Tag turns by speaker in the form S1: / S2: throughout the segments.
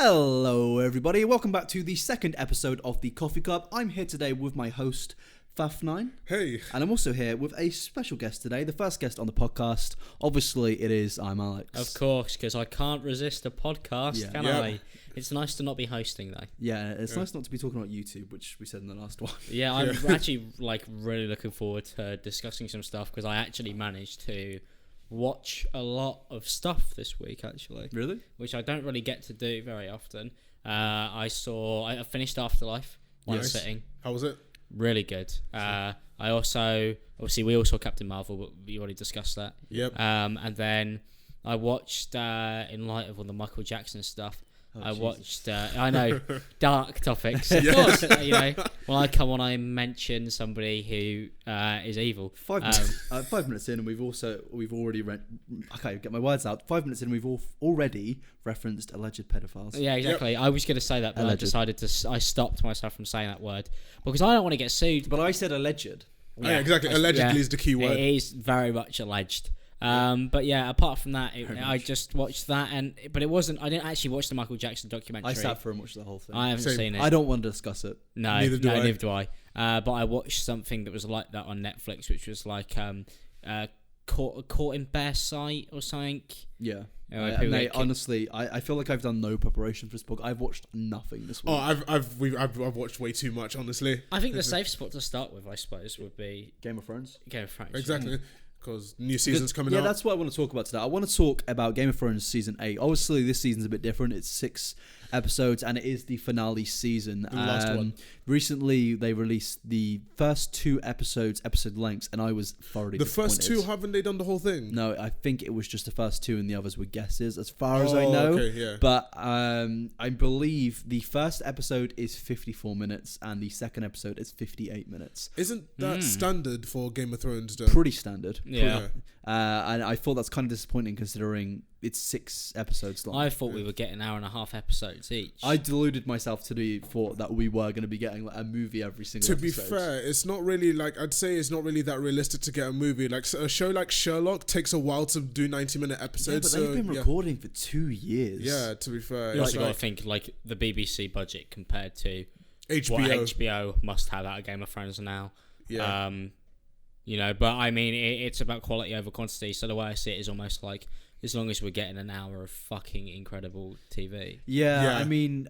S1: Hello everybody, welcome back to the second episode of the Coffee Club. I'm here today with my host, Faf9.
S2: Hey.
S1: And I'm also here with a special guest today, the first guest on the podcast. Obviously, it is ImAllexx.
S3: Of course, because I can't resist a podcast, can
S2: Yeah.
S3: I? It's nice to not be hosting, though.
S1: Yeah, it's nice not to be talking about YouTube, which we said in the last one.
S3: Yeah, I'm actually really looking forward to discussing some stuff, because I actually managed to watch a lot of stuff this week, actually.
S1: Really?
S3: Which I don't really get to do very often. I finished Afterlife one sitting.
S2: How was it?
S3: Really good. We all saw Captain Marvel, but we already discussed that.
S2: Yep.
S3: And then I watched, in light of all the Michael Jackson stuff, I watched, I know, dark topics. Of course, when I mention somebody who is evil.
S1: 5 minutes in, and we've already I can't get my words out. 5 minutes in, we've already referenced alleged pedophiles.
S3: Yeah, exactly. Yep. I was going to say that, but
S1: Alleged.
S3: I stopped myself from saying that word because I don't want to get sued.
S1: But I said alleged.
S2: Yeah, exactly. Allegedly is the key word.
S3: It is very much alleged. But yeah, apart from that, I just watched that, but it wasn't. I didn't actually watch the Michael Jackson documentary.
S1: I sat for and watched the whole thing.
S3: I haven't seen it.
S1: I don't want to discuss it.
S3: Neither do I. But I watched something that was like that on Netflix, which was like caught in bare sight or something.
S1: Yeah. Mate, honestly, I feel like I've done no preparation for this book. I've watched nothing this week.
S2: Oh, I've watched way too much, honestly.
S3: I think the safe spot to start with, I suppose, would be
S1: Game of Thrones.
S2: Exactly. Because new season's coming out.
S1: Yeah, that's what I want to talk about today. I want to talk about Game of Thrones Season 8. Obviously, this season's a bit different. It's 6 episodes, and it is the finale season.
S2: The last one.
S1: Recently, they released the first 2 episode lengths, and I was thoroughly disappointed.
S2: The first 2, haven't they done the whole thing?
S1: No, I think it was just the first 2, and the others were guesses, as far as I know.
S2: Okay, yeah.
S1: But I believe the first episode is 54 minutes, and the second episode is 58 minutes.
S2: Isn't that standard for Game of Thrones, though?
S1: Pretty standard.
S3: Yeah.
S1: And I thought that's kind of disappointing considering it's 6 episodes long.
S3: I thought we were getting hour-and-a-half episodes each.
S1: I deluded myself to the thought that we were going to be getting like a movie every single episode.
S2: To be fair, it's not really I'd say it's not really that realistic to get a movie. Like a show like Sherlock takes a while to do 90-minute episodes.
S1: Yeah, but they've been recording for 2 years.
S2: Yeah, to be fair.
S3: You also got to think like the BBC budget compared to
S2: HBO.
S3: what HBO must have out of Game of Thrones now.
S2: Yeah.
S3: But I mean, it's about quality over quantity. So the way I see it is almost like, as long as we're getting an hour of fucking incredible TV.
S1: Yeah. I mean,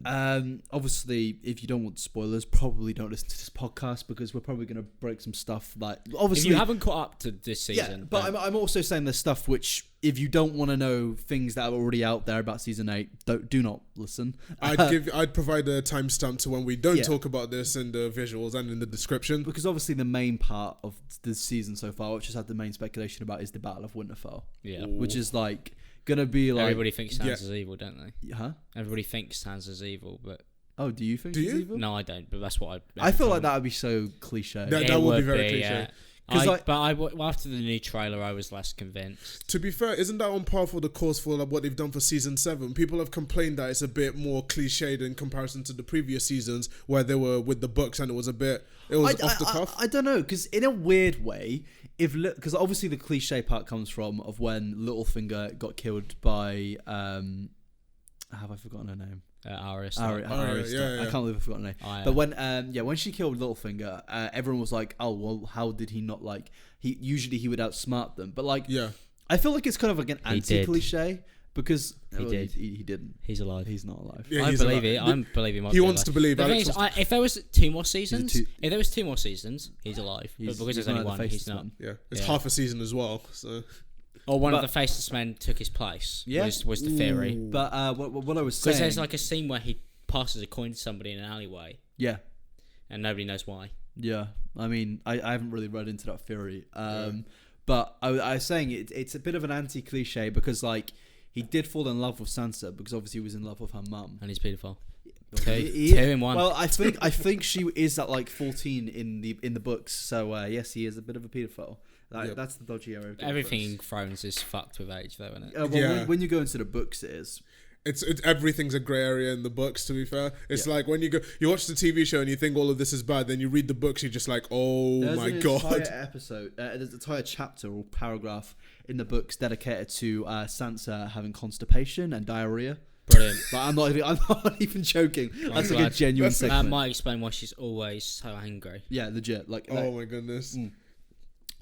S1: obviously, if you don't want spoilers, probably don't listen to this podcast because we're probably going to break some stuff. Like, obviously,
S3: if you haven't caught up to this season,
S1: yeah. But I'm also saying there's stuff which, if you don't want to know things that are already out there about season 8, do not listen.
S2: I'd provide a timestamp to when we don't talk about this in the visuals and in the description.
S1: Because obviously the main part of the season so far, which has had the main speculation about, is the Battle of Winterfell.
S3: Yeah.
S1: Which is like gonna be like,
S3: everybody thinks Sansa's evil, don't they?
S1: Huh?
S3: Everybody thinks Sansa's evil, but
S1: oh, do you think?
S2: Do
S1: she's
S2: you?
S1: evil?
S3: No, I don't. But that's what
S1: I feel like that would be so cliche.
S2: That would be very cliche.
S3: After the new trailer, I was less convinced.
S2: To be fair, isn't that on par for the course for what they've done for season 7? People have complained that it's a bit more cliched in comparison to the previous seasons where they were with the books and it was off the cuff.
S1: I don't know, because in a weird way, because obviously the cliche part comes from of when Littlefinger got killed by have I forgotten her name?
S3: Arya.
S2: Yeah.
S1: I can't believe I've forgotten her name. But when she killed Littlefinger, everyone was like, oh well, how did he not he would outsmart them, but I feel like it's kind of like an anti-cliche because he didn't.
S3: He's alive.
S1: He's not alive.
S2: Yeah,
S3: I believe it. I'm believing
S2: he wants to believe.
S3: The thing is, if there was 2 more seasons, he's alive. But because there's only 1, he's not.
S2: Yeah, it's half a season as well. So.
S3: Or one of the faceless men took his place.
S1: Yeah,
S3: was the theory.
S1: But what I was saying,
S3: because there's like a scene where he passes a coin to somebody in an alleyway.
S1: Yeah,
S3: and nobody knows why.
S1: Yeah, I mean, I haven't really read into that theory. But I was saying it's a bit of an anti-cliche because he did fall in love with Sansa because obviously he was in love with her mum.
S3: And he's paedophile.
S1: Two
S3: in one.
S1: Well, I think she is at 14 in the books. So yes, he is a bit of a paedophile. That's the dodgy area.
S3: Everything in Thrones is fucked with age, though, isn't
S1: it? When you go into the books, it is.
S2: It's everything's a grey area in the books. To be fair, it's like when you watch the TV show and you think all of this is bad, then you read the books, you're just like, oh my god.
S1: There's an entire chapter or paragraph in the books dedicated to Sansa having constipation and diarrhea.
S3: Brilliant.
S1: Like, I'm not even joking. That's like a genuine
S3: That
S1: segment.
S3: might explain why she's always so angry.
S1: Yeah, legit. Like,
S2: oh my goodness.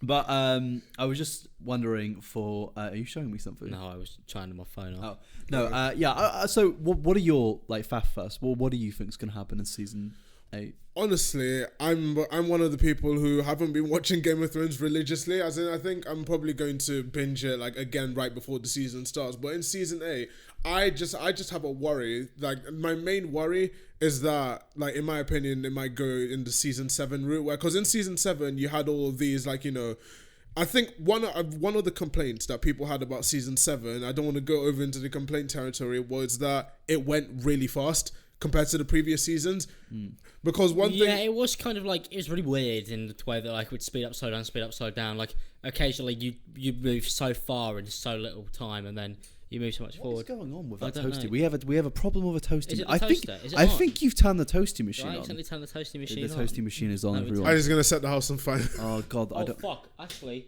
S1: But I was just wondering for. Are you showing me something?
S3: No, I was trying to my phone off.
S1: Oh no. Yeah. So what are your like faff first? Well, what do you think is gonna happen in season 8?
S2: Honestly, I'm one of the people who haven't been watching Game of Thrones religiously. As in, I think I'm probably going to binge it like again right before the season starts. But in season 8, I just have a worry. Like my main worry is that, like in my opinion, it might go in the season 7 route. Where because in season 7 you had all of these like I think one of the complaints that people had about season 7, I don't want to go over into the complaint territory, was that it went really fast compared to the previous seasons. Because one thing...
S3: Yeah, it was kind of like... It was really weird in the way that like it would speed up, slow down. Like, occasionally you move so far in so little time and then you move so much forward.
S1: What's going on with that toasty? We have a problem with a toasty.
S3: Is it the
S1: I
S3: toaster?
S1: think I think you've turned the toasty machine on.
S3: I accidentally turned the toasty machine
S1: on. The toasty machine is on, everyone.
S2: I was going to set the house on fire.
S1: Oh, God.
S3: Oh, fuck. Actually...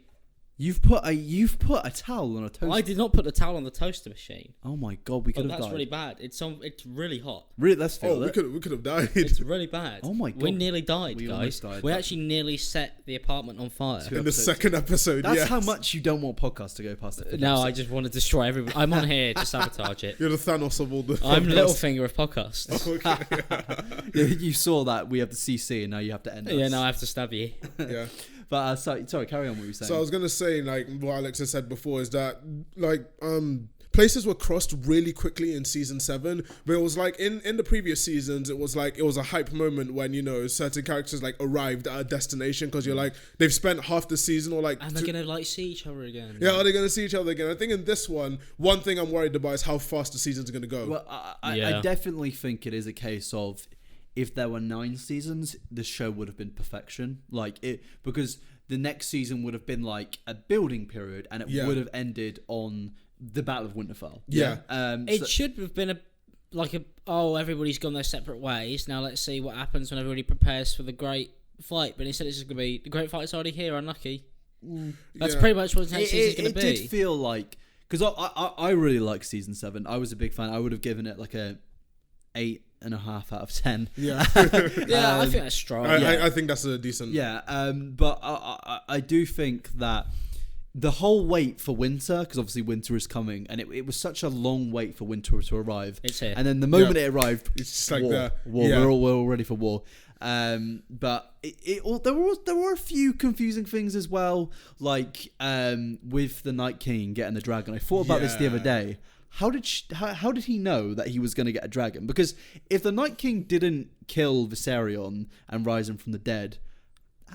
S1: You've put a towel on a toaster.
S3: I did not put the towel on the toaster machine.
S1: Oh my God, we could have died.
S3: That's really bad. It's really hot.
S1: Really, let's feel it.
S2: We could have died.
S3: It's really bad.
S1: Oh my God,
S3: we nearly died, guys.
S1: Almost died.
S3: We actually nearly set the apartment on fire
S2: in the second episode.
S1: That's how much you don't want podcasts to go past the
S3: No, I just want to destroy everybody. I'm on here to sabotage it.
S2: You're the Thanos of all the.
S3: I'm Littlefinger of podcasts.
S2: Okay.
S1: You saw that we have the CC and now you have to end us.
S3: Yeah, now I have to stab you.
S2: Yeah.
S1: But sorry, carry on what you were saying.
S2: So I was gonna say, like what Alex has said before, is that like places were crossed really quickly in season 7, but it was like in the previous seasons, it was a hype moment when certain characters like arrived at a destination because you're like they've spent half the season or like
S3: and they're gonna like see each other again.
S2: Yeah, are they gonna see each other again? I think in this one thing I'm worried about is how fast the season's gonna go.
S1: Well, I definitely think it is a case of, if there were 9 seasons, the show would have been perfection. Because the next season would have been like a building period, and it would have ended on the Battle of Winterfell.
S2: Yeah.
S3: It should have been everybody's gone their separate ways. Now let's see what happens when everybody prepares for the great fight. But instead, it's just going to be the great fight's already here. Unlucky. That's pretty much what the next season's going to be.
S1: It did feel like, because I really like season 7. I was a big fan. I would have given it like a 8.5 out of 10.
S2: Yeah.
S3: I think that's strong.
S2: I think that's a decent.
S1: Yeah. But I do think that the whole wait for winter, because obviously winter is coming, and it was such a long wait for winter to arrive.
S3: It's here.
S1: And then the moment it arrived,
S2: it's just like
S1: war.
S2: Yeah.
S1: We're all ready for war. But there were a few confusing things as well, like with the Night King getting the dragon. I thought about this the other day. How did he know that he was going to get a dragon? Because if the Night King didn't kill Viserion and rise him from the dead,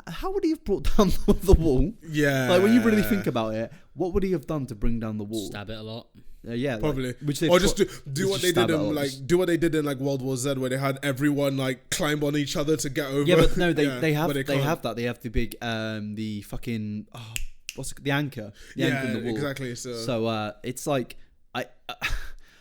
S1: how would he have brought down the wall?
S2: Yeah.
S1: Like when you really think about it, what would he have done to bring down the wall?
S3: Stab it a lot.
S1: Yeah,
S2: probably.
S1: Or
S2: just do what they did in like World War Z, where they had everyone like climb on each other to get over.
S1: Yeah, but no, they have that. They have the big the fucking the anchor. The anchor in the wall.
S2: Exactly.
S1: So it's like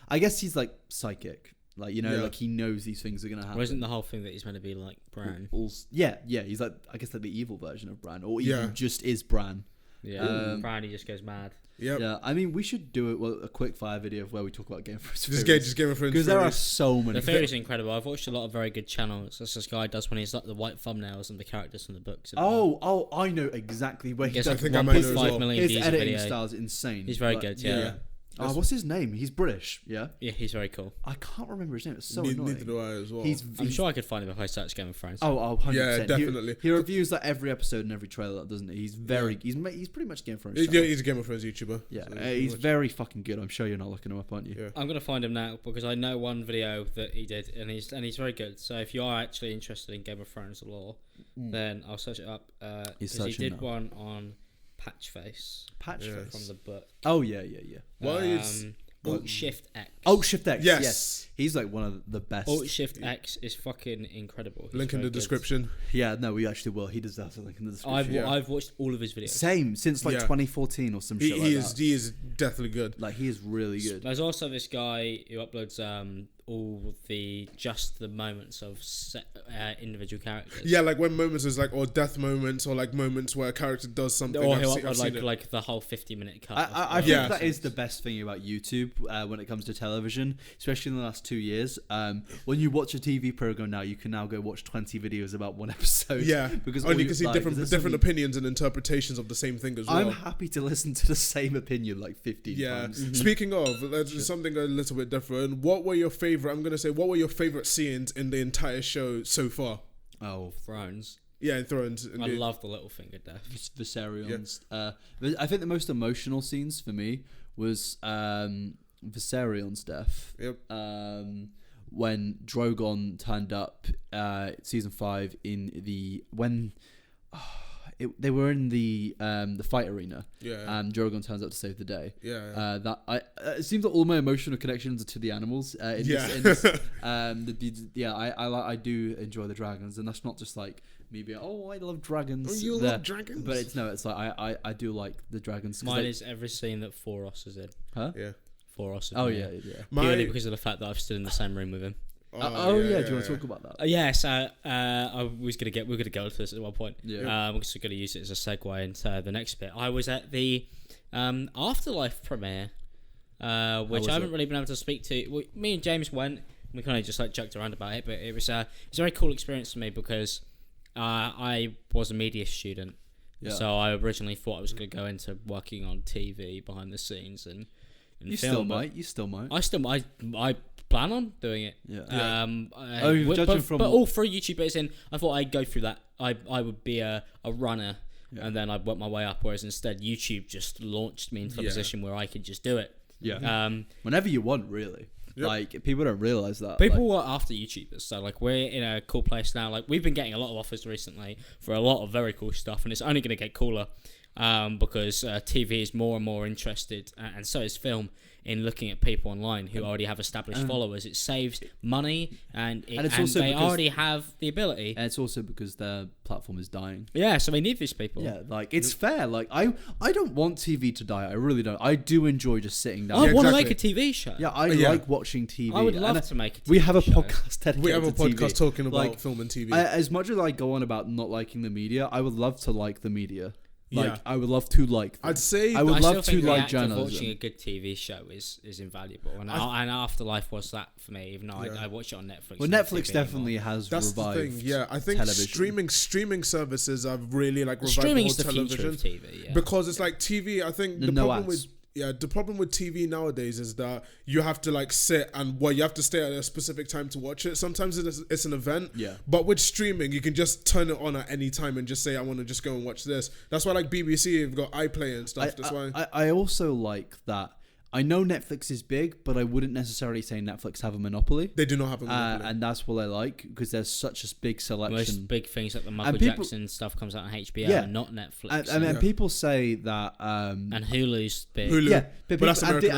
S1: I guess he's like psychic. Like, like he knows these things are going to happen.
S3: Or isn't the whole thing that he's meant to be like Bran?
S1: Yeah. He's like, I guess like the evil version of Bran. Or even just is Bran.
S3: Yeah. Bran, he just goes mad.
S2: Yep.
S1: Yeah. I mean, we should do a quick fire video of where we talk about Game of Thrones.
S2: Just Game of Thrones.
S1: Because there are so many.
S3: The theory's incredible. I've watched a lot of very good channels. That's this guy does when he's like the white thumbnails and the characters from the books.
S1: Oh, I know exactly where he does.
S2: I think I might know as well.
S1: His editing style is insane.
S3: He's very good, yeah.
S1: What's his name? He's British, yeah?
S3: Yeah, he's very cool.
S1: I can't remember his name. It's so annoying.
S2: Neither do I as well.
S3: I'm sure I could find him if I search Game of Thrones.
S1: Oh, 100%.
S2: Yeah, definitely.
S1: He reviews like every episode and every trailer, doesn't he? He's he's pretty much Game of Thrones.
S2: Yeah, he's a Game of Thrones YouTuber.
S1: Yeah, so he's very fucking good. I'm sure you're not looking him up, aren't you?
S2: Yeah.
S3: I'm gonna find him now because I know one video that he did, and he's very good. So if you are actually interested in Game of Thrones lore, then I'll search it up. He did one on Patchface.
S1: Patchface
S3: from the book.
S1: Oh yeah.
S3: What is Alt-Shift X?
S1: Alt-Shift X.
S2: Yes.
S1: He's like one of the best.
S3: Alt-Shift X is fucking incredible.
S2: Link in the description.
S1: Yeah, no, we actually will. He deserves a link in the description.
S3: I've watched all of his videos.
S1: Same since like 2014 or some shit like that.
S2: He is definitely good.
S1: Like he is really good.
S3: There's also this guy who uploads all the moments of individual characters.
S2: Yeah, like when moments is like, or death moments, or like moments where a character does something.
S3: Or like the whole 50-minute cut.
S1: I think that is the best thing about YouTube when it comes to television, especially in the last 2 years. When you watch a TV program now, you can now go watch 20 videos about one episode.
S2: Yeah,
S1: because
S2: you can see different opinions and interpretations of the same thing as well.
S1: I'm happy to listen to the same opinion like 15 times.
S2: Mm-hmm. Speaking of, there's something a little bit different. What were your favorite scenes in the entire show so far?
S3: Oh, Thrones.
S2: Yeah, in Thrones.
S3: I love the Littlefinger death.
S1: Viserion's. Yeah. I think the most emotional scenes for me was Viserion's death.
S2: Yep.
S1: When Drogon turned up, season 5 they were in the fight arena. Yeah. Drogon turns up to save the day.
S2: Yeah.
S1: It seems that all my emotional connections are to the animals. I do enjoy the dragons, and that's not just like me being, I love dragons.
S2: Oh, you love dragons?
S1: But it's like I do like the dragons.
S3: Mine is every scene that Thoros is in.
S1: Huh?
S2: Yeah.
S3: Thoros.
S1: Yeah.
S3: Purely because of the fact that I've stood in the same room with him.
S1: Do you want to talk about that?
S3: We're gonna go to this at one point.
S1: Yeah.
S3: We're just gonna use it as a segue into the next bit. I was at the Afterlife premiere, which I haven't really been able to speak to. Well, me and James went. We kind of just like joked around about it, but it was a very cool experience for me because I was a media student, so I originally thought I was going to go into working on TV behind the scenes and
S1: You still might.
S3: I plan on doing it.
S1: Yeah.
S3: But all through YouTube, it's in. I thought I'd go through that. I would be a runner, and then I'd work my way up. Whereas instead, YouTube just launched me into a position where I could just do it.
S1: Yeah. Whenever you want, really. Yep. Like, people don't realize that.
S3: People were after YouTubers, so like we're in a cool place now. Like, we've been getting a lot of offers recently for a lot of very cool stuff, and it's only going to get cooler because TV is more and more interested, and so is film, in looking at people online who already have established followers. It saves money, and they already have the ability.
S1: And it's also because their platform is dying.
S3: Yeah, so they need these people.
S1: Yeah, like, it's fair. Like, I don't want TV to die. I really don't. I do enjoy just sitting down.
S3: I want to make a TV show.
S1: Yeah, I like watching TV.
S3: I would love to make a TV show.
S1: We have a podcast dedicated to TV.
S2: We have a podcast talking about film and TV.
S1: As much as I go on about not liking the media, I would love to like the media. Like, I would love to like them.
S2: I'd say
S1: I would love to like
S3: journalism. Watching a good TV show is invaluable, and Afterlife was that for me. Even though I watch it on Netflix.
S1: Well, Netflix definitely has revived. That's the thing.
S2: Yeah, I think streaming services have really like revived
S3: streaming
S2: the whole television.
S3: Future of TV,
S2: because it's like TV. I think the problem with TV nowadays is that you have to like sit and you have to stay at a specific time to watch it. Sometimes it's an event. Yeah. But with streaming, you can just turn it on at any time and just say, I want to just go and watch this. That's why like BBC have got iPlayer and stuff. That's why.
S1: I also like that. I know Netflix is big, but I wouldn't necessarily say Netflix have a monopoly.
S2: They do not have a monopoly.
S1: And that's what I like, because there's such a big selection.
S3: Most big things like the Michael Jackson stuff comes out on HBO and not Netflix.
S1: And people say that...
S3: and Hulu's big.
S2: Hulu.
S1: Yeah,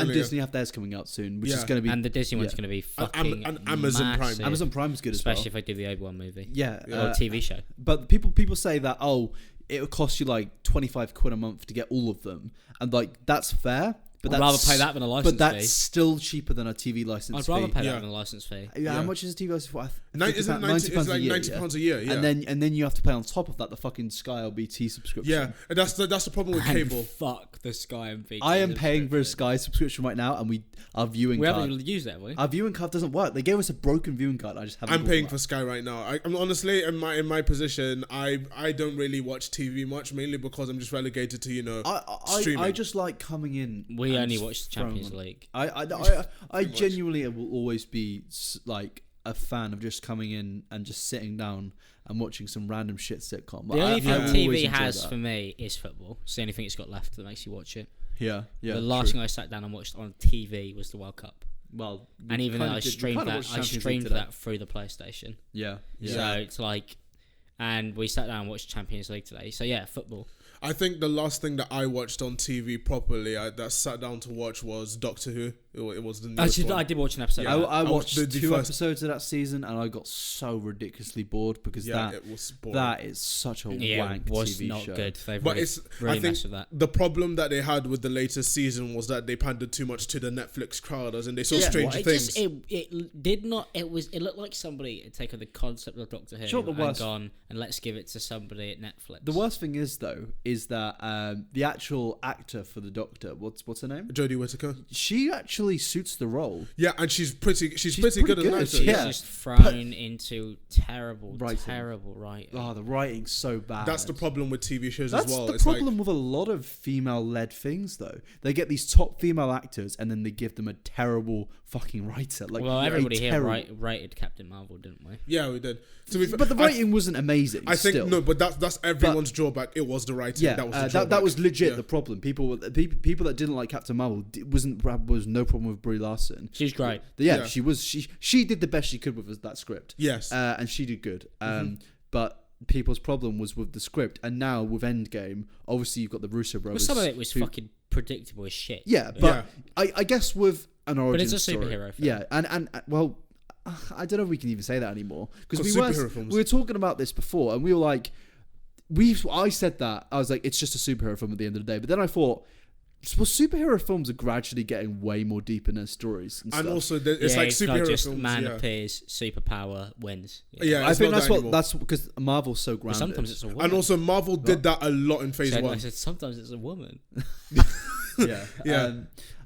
S1: and Disney have theirs coming out soon, which is going to be...
S3: And the Disney one's going to be fucking
S2: and Amazon
S3: massive.
S2: Prime.
S1: Amazon Prime's good as well.
S3: Especially if I do the Obi-Wan movie.
S1: Yeah.
S3: Or TV show.
S1: But people say that, it would cost you like 25 quid a month to get all of them. And like, that's fair. But
S3: I'd rather pay that than a license fee.
S1: But that's still cheaper than a TV license fee.
S3: I'd rather pay that than a license fee.
S1: Yeah, how much is a TV license for?
S2: It's like £90 a year. Yeah.
S1: And then you have to pay on top of that the fucking Sky or BT subscription.
S2: Yeah, and that's the problem with cable.
S3: Fuck the Sky and BT.
S1: I am paying for a Sky subscription right now, and our viewing card.
S3: We haven't used it, have we?
S1: Our viewing card doesn't work. They gave us a broken viewing card. I just haven't.
S2: I'm paying for Sky right now. I'm honestly in my position. I don't really watch TV much, mainly because I'm just relegated to streaming.
S1: I just like coming in.
S3: We only watch the Champions League.
S1: I genuinely will always be like a fan of just coming in and just sitting down and watching some random shit sitcom.
S3: The only thing TV has for me is football. It's the only thing it's got left that makes you watch it.
S1: Yeah.
S3: The last thing I sat down and watched on TV was the World Cup.
S1: Well,
S3: and even then I streamed that through the PlayStation.
S1: Yeah.
S3: So it's like, and we sat down and watched Champions League today. So yeah, football.
S2: I think the last thing that I watched on TV properly that sat down to watch was Doctor Who. It was the
S3: Actually, I did watch an episode.
S1: Yeah, I watched
S2: the
S1: two
S2: first
S1: episodes of that season, and I got so ridiculously bored because
S2: it was boring.
S1: that is such a wank
S3: it was
S1: TV
S3: not
S1: show.
S3: good. They've
S2: But
S3: really
S2: I think
S3: messed with that.
S2: the problem that they had with the latest season was that they pandered too much to the Netflix crowd, as in they saw Stranger Things.
S3: It did not. It looked like somebody had taken the concept of Doctor Who and gone and let's give it to somebody at Netflix.
S1: The worst thing is though is that the actual actor for the Doctor, what's her name?
S2: Jodie Whittaker.
S1: She actually suits the role.
S2: Yeah, and she's pretty good as an actor.
S3: She's just thrown into terrible writing.
S1: Oh, the writing's so bad.
S2: That's the problem with TV shows
S1: That's
S2: as well.
S1: That's the problem with a lot of female-led things, though. They get these top female actors, and then they give them a terrible fucking writer. Like,
S3: well, everybody here rated Captain Marvel, didn't we?
S2: Yeah, we did.
S1: But the writing wasn't amazing.
S2: I think
S1: still.
S2: no, but that's everyone's drawback. It was the writing.
S1: Yeah,
S2: that was the drawback.
S1: that was legit the problem. People that didn't like Captain Marvel was no problem with Brie Larson.
S3: She's great.
S1: She was. She did the best she could with that script.
S2: Yes,
S1: and she did good. But people's problem was with the script, and now with Endgame, obviously you've got the Russo brothers.
S3: Well, some of it was fucking predictable as shit.
S1: Yeah, but I guess with an origin
S3: but it's a superhero film.
S1: Yeah, and well, I don't know if we can even say that anymore because we were talking about this before, and we were like, I said that I was like, it's just a superhero film at the end of the day. But then I thought, well, superhero films are gradually getting way more deep in their stories, and stuff.
S2: Also it's like
S3: it's
S2: superhero
S3: not just
S2: films.
S3: Man appears, superpower wins.
S2: Yeah,
S1: I think that's because Marvel's so grounded.
S3: But sometimes it's a woman.
S2: And also Marvel did that a lot in Phase 1.
S3: I said sometimes it's a woman.
S1: Yeah.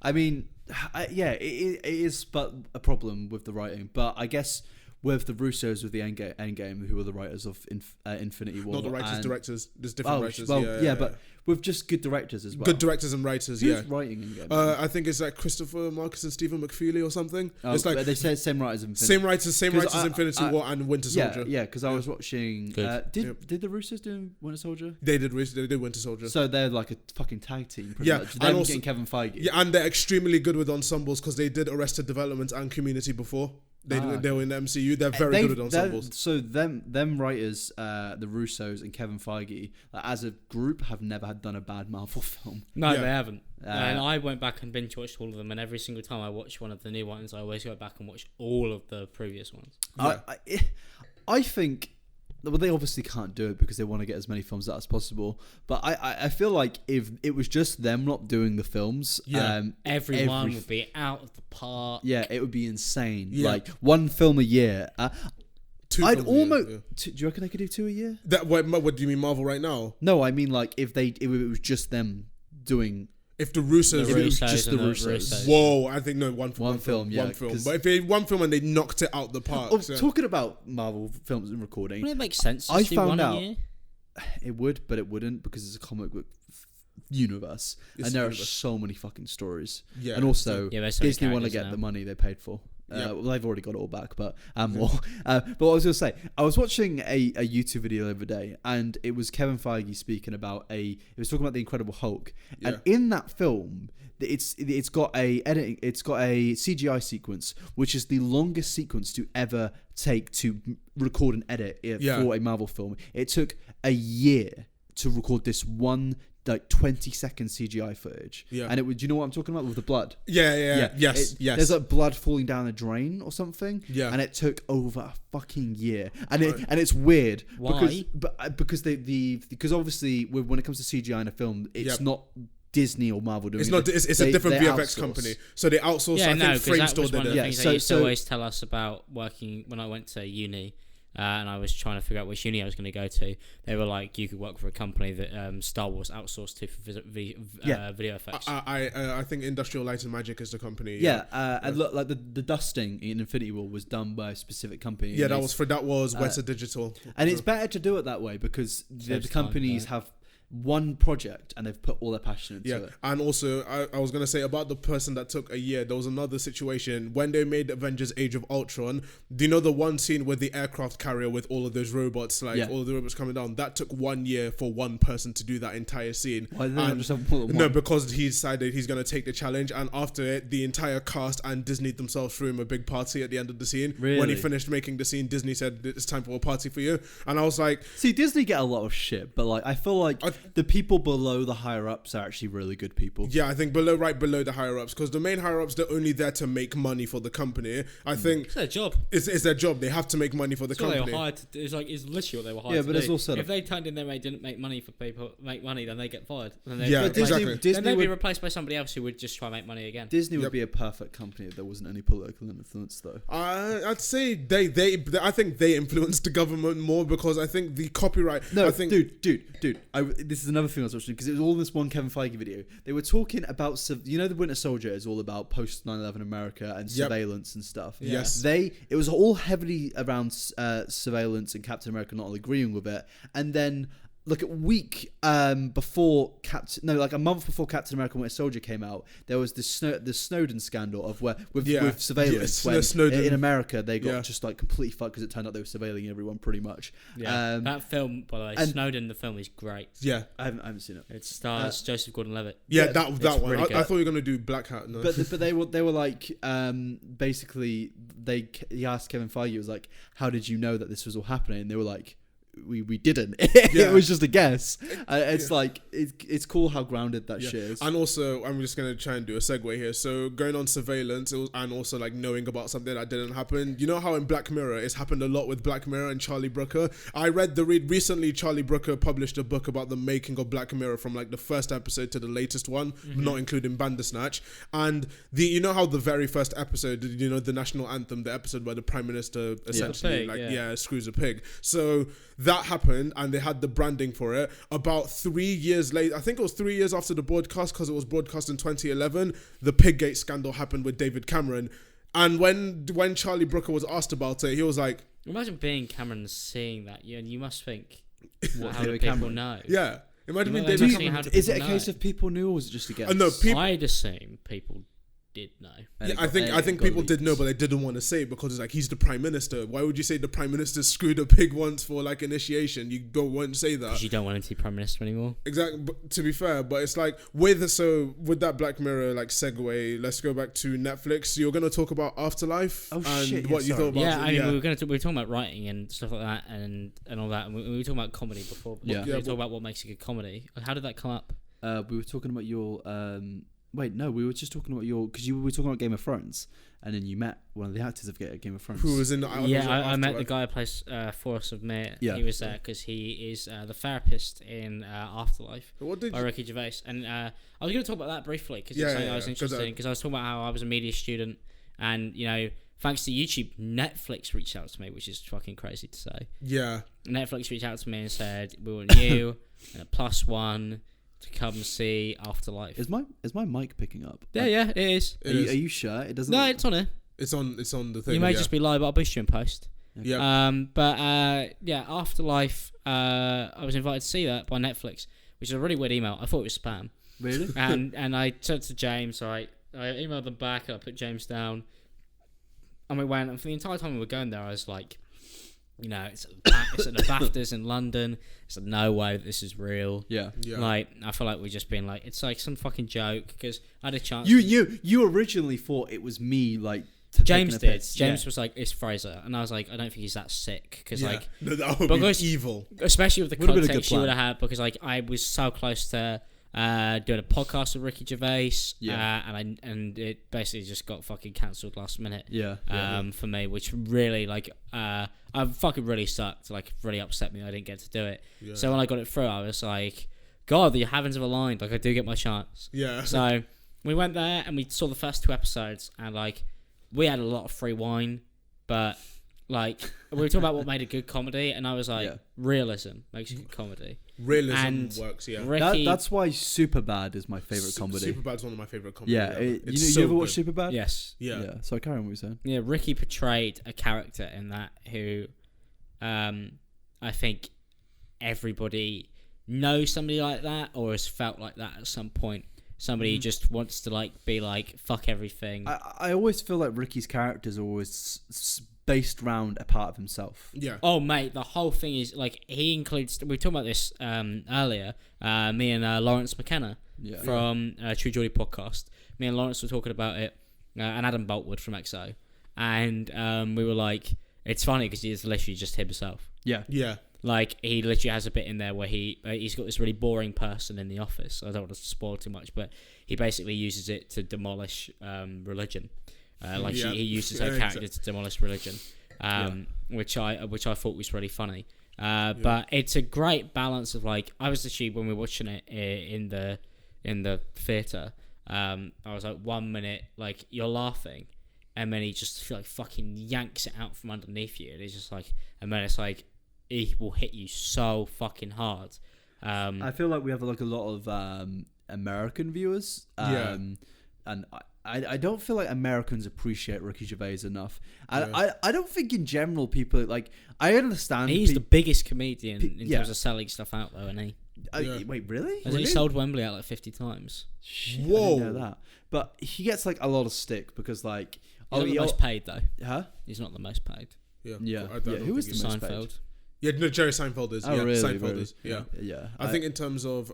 S1: I mean, it is, but a problem with the writing. But I guess with the Russos with the Endgame, who were the writers of Infinity War,
S2: not the writers, directors. There's different writers.
S1: Well, but with just good directors as well.
S2: Good directors and writers.
S1: Who's writing Endgame?
S2: I think it's like Christopher Marcus and Stephen McFeely or something.
S1: It's like they said same writers.
S2: Same writers. Infinity War and Winter Soldier.
S1: Yeah, because I was watching. Did the Russos do Winter Soldier?
S2: They did Winter Soldier.
S1: So they're like a fucking tag team. Pretty much. Them and also getting Kevin Feige.
S2: Yeah, and they're extremely good with ensembles because they did Arrested Development and Community before. They were in the MCU. They're very good with ensembles.
S1: So them writers, the Russos and Kevin Feige, as a group, have never done a bad Marvel film.
S3: No, they haven't. And I went back and binge watched all of them, and every single time I watch one of the new ones, I always go back and watch all of the previous ones.
S1: I think. Well, they obviously can't do it because they want to get as many films out as possible. But I feel like if it was just them not doing the films,
S3: everyone would be out of the park.
S1: Yeah, it would be insane. Yeah. Like one film a year. Do you reckon they could do 2 a year?
S2: What do you mean, Marvel right now?
S1: No, I mean like if it was just them doing.
S2: If the Russos,
S1: just the Russos.
S2: Whoa, I think no, one film.
S1: One film.
S2: But if they one film and they knocked it out the park.
S1: Talking about Marvel films and recording,
S3: it makes sense.
S1: I found out
S3: a year?
S1: It would, but it wouldn't because it's a comic book universe, and there are so many fucking stories. Yeah, and also Disney want to get the money they paid for. Well, they've already got it all back, but more. But what I was going to say, I was watching a YouTube video the other day, and it was Kevin Feige speaking about it was talking about the Incredible Hulk, and in that film, it's got a CGI sequence, which is the longest sequence to ever take to record and edit for a Marvel film. It took a year to record this one. Like 20-second CGI footage, and do you know what I'm talking about with the blood?
S2: Yes.
S1: There's like blood falling down a drain or something, and it took over a fucking year, and it's weird.
S3: Why?
S1: Because because obviously when it comes to CGI in a film, it's not Disney or Marvel doing it.
S2: It's a different VFX company, so they outsource. I think Frame Store did it.
S3: One of the things they used to always tell us about working when I went to uni. And I was trying to figure out which uni I was going to go to. They were like, you could work for a company that Star Wars outsourced to for video effects.
S2: I think Industrial Light and Magic is the company.
S1: And look, like the dusting in Infinity War was done by a specific company.
S2: Yeah, that was Weta Digital.
S1: And it's better to do it that way because the companies have one project and they've put all their passion into it.
S2: And also I was going to say about the person that took a year, there was another situation when they made Avengers Age of Ultron. Do you know the one scene with the aircraft carrier with all of those robots, all of the robots coming down? That took 1 year for one person to do that entire scene.
S1: Why did they not just have more than one?
S2: No, because he decided he's going to take the challenge, and after it, the entire cast and Disney themselves threw him a big party at the end of the scene.
S1: Really?
S2: When he finished making the scene, Disney said, it's time for a party for you. And I was like...
S1: See, Disney get a lot of shit, but like I feel like the people below the higher ups are actually really good people.
S2: Yeah, I think right below the higher ups, because the main higher ups, they're only there to make money for the company. I think
S3: it's their job.
S2: It's their job. They have to make money for the company.
S3: They were hired to, it's literally what they were hired to
S1: Yeah, but it's
S3: do.
S1: also
S3: if they turned in they didn't make money for people, then they get fired.
S2: Yeah, exactly.
S3: Then they'd be replaced by somebody else who would just try and make money again.
S1: Disney would be a perfect company if there wasn't any political influence, though.
S2: I'd say I think they influenced the government more, because I think the copyright.
S1: No,
S2: I think,
S1: dude. This is another thing I was watching, because it was all in this one Kevin Feige video. They were talking about, the Winter Soldier is all about post 9/11 America and surveillance and stuff.
S2: Yes,
S1: it was all heavily around surveillance and Captain America not agreeing with it, and then. Like a month before Captain America Winter Soldier came out, there was the Snowden scandal of with surveillance when in America they got just like completely fucked because it turned out they were surveilling everyone pretty much.
S3: Yeah, that film, by the way, Snowden, the film is great.
S2: Yeah,
S1: I haven't seen it.
S3: It stars Joseph Gordon-Levitt.
S2: Yeah, that one.
S3: Really
S2: I thought you were gonna do Black Hat. No.
S1: But they were like basically he asked Kevin Feige, he was like, how did you know that this was all happening? And they were like, we didn't. It was just a guess. Like it's cool how grounded that shit is.
S2: And also, I'm just gonna try and do a segue here. So going on surveillance, and also like knowing about something that didn't happen. You know how in Black Mirror, it's happened a lot with Black Mirror and Charlie Brooker. I read recently. Charlie Brooker published a book about the making of Black Mirror from like the first episode to the latest one, not including Bandersnatch. And you know how the very first episode, the national anthem, the episode where the Prime Minister essentially screws a pig. So that happened, and they had the branding for it. About 3 years later, I think it was 3 years after the broadcast, because it was broadcast in 2011, the Piggate scandal happened with David Cameron. And when Charlie Brooker was asked about it, he was like,
S3: imagine being Cameron seeing that. You must think, how do
S1: David
S3: people
S1: Cameron
S3: know?
S2: Yeah. Imagine being David Cameron.
S1: Is it a case of people knew, or was it just a guess?
S2: No,
S3: I'd assume people did know.
S2: Yeah, I think people did know, but they didn't want to say it because it's like, he's the Prime Minister. Why would you say the Prime Minister screwed a pig once for like initiation? You don't want to say that
S3: because you don't want him to be Prime Minister anymore.
S2: Exactly. But to be fair, but it's like with that Black Mirror like segue, let's go back to Netflix. You're gonna talk about Afterlife
S1: and
S2: what you thought about it.
S3: We were talking about writing and stuff like that and all that, and we were talking about comedy before. We were talking about what makes a good comedy. How did that come up?
S1: We were talking about your wait, no, we were just talking about because you were talking about Game of Thrones, and then you met one of the actors of Game of Thrones.
S2: Who was in the
S3: I met the guy who plays Forrest of May. Yeah. He was there because he is the therapist in Afterlife by Ricky Gervais. And I was going to talk about that briefly because it's something I was interested in, because I was talking about how I was a media student, and thanks to YouTube, Netflix reached out to me, which is fucking crazy to say.
S2: Yeah.
S3: Netflix reached out to me and said, we want you and a +1 to come see Afterlife.
S1: Is my mic picking up?
S3: Yeah, it is.
S1: Are you sure? It doesn't.
S3: No, it's on it.
S2: It's on the thing.
S3: You may just be live, but I'll boost you in post.
S2: Yeah.
S3: Afterlife. I was invited to see that by Netflix, which is a really weird email. I thought it was spam.
S1: Really?
S3: and I said to James, I emailed them back. And I put James down, and we went. And for the entire time we were going there, I was like, it's at the BAFTAs in London. It's like, no way this is real.
S1: Yeah.
S3: Like, I feel like we're just being like, it's like some fucking joke, because I had a chance.
S1: You originally thought it was me, like.
S3: James did. James was like, it's Fraser, and I was like, I don't think he's that sick, because like,
S2: that would be evil,
S3: especially with the context you would have had, because like I was so close to doing a podcast with Ricky Gervais, and it basically just got fucking cancelled last minute. For me, which really I fucking really sucked. Like, really upset me. I didn't get to do it. Yeah. So when I got it through, I was like, God, the heavens have aligned. Like, I do get my chance.
S2: Yeah.
S3: So we went there and we saw the first 2 episodes, and like, we had a lot of free wine, but like, we were talking about what made a good comedy, and I was like, realism makes a good comedy.
S2: Realism works, yeah.
S1: That's why Superbad is my favourite comedy.
S2: Superbad's one of my favourite comedies.
S1: Yeah, you ever watched Superbad?
S3: Yes.
S1: Yeah. So carry on what you're saying.
S3: Yeah, Ricky portrayed a character in that who, I think everybody knows somebody like that, or has felt like that at some point. Somebody who just wants to like be like, fuck everything.
S1: I always feel like Ricky's characters are always based around a part of himself.
S2: Yeah.
S3: Oh, mate, the whole thing is like, he includes. We were talking about this earlier. Me and Lawrence McKenna from True Geordie podcast. Me and Lawrence were talking about it, and Adam Boltwood from XO, and we were like, it's funny because he's literally just himself.
S1: Yeah.
S2: Yeah.
S3: Like, he literally has a bit in there where he's got this really boring person in the office. I don't want to spoil too much, but he basically uses it to demolish religion. He uses her character to demolish religion, which I thought was really funny. But it's a great balance of, like, I was actually, when we were watching it in the theatre, I was like, 1 minute, like, you're laughing, and then he just like fucking yanks it out from underneath you, and it's just like, and then it's like, he will hit you so fucking hard.
S1: I feel like we have like a lot of American viewers, and I don't feel like Americans appreciate Ricky Gervais enough. I don't think in general people, like, I understand.
S3: He's the biggest comedian in terms of selling stuff out, though, isn't he?
S1: Wait, really?
S3: He sold Wembley out like 50 times.
S1: Shit, whoa! I didn't know that. But he gets like a lot of stick because, like,
S3: he's not the most paid, though.
S1: Huh?
S3: He's not the most paid.
S1: Yeah. Who is the most paid?
S2: Yeah, no, Jerry Seinfeld is.
S1: Oh, really?
S2: Seinfeld
S1: really?
S2: is. Yeah.
S1: Yeah.
S2: I think in terms of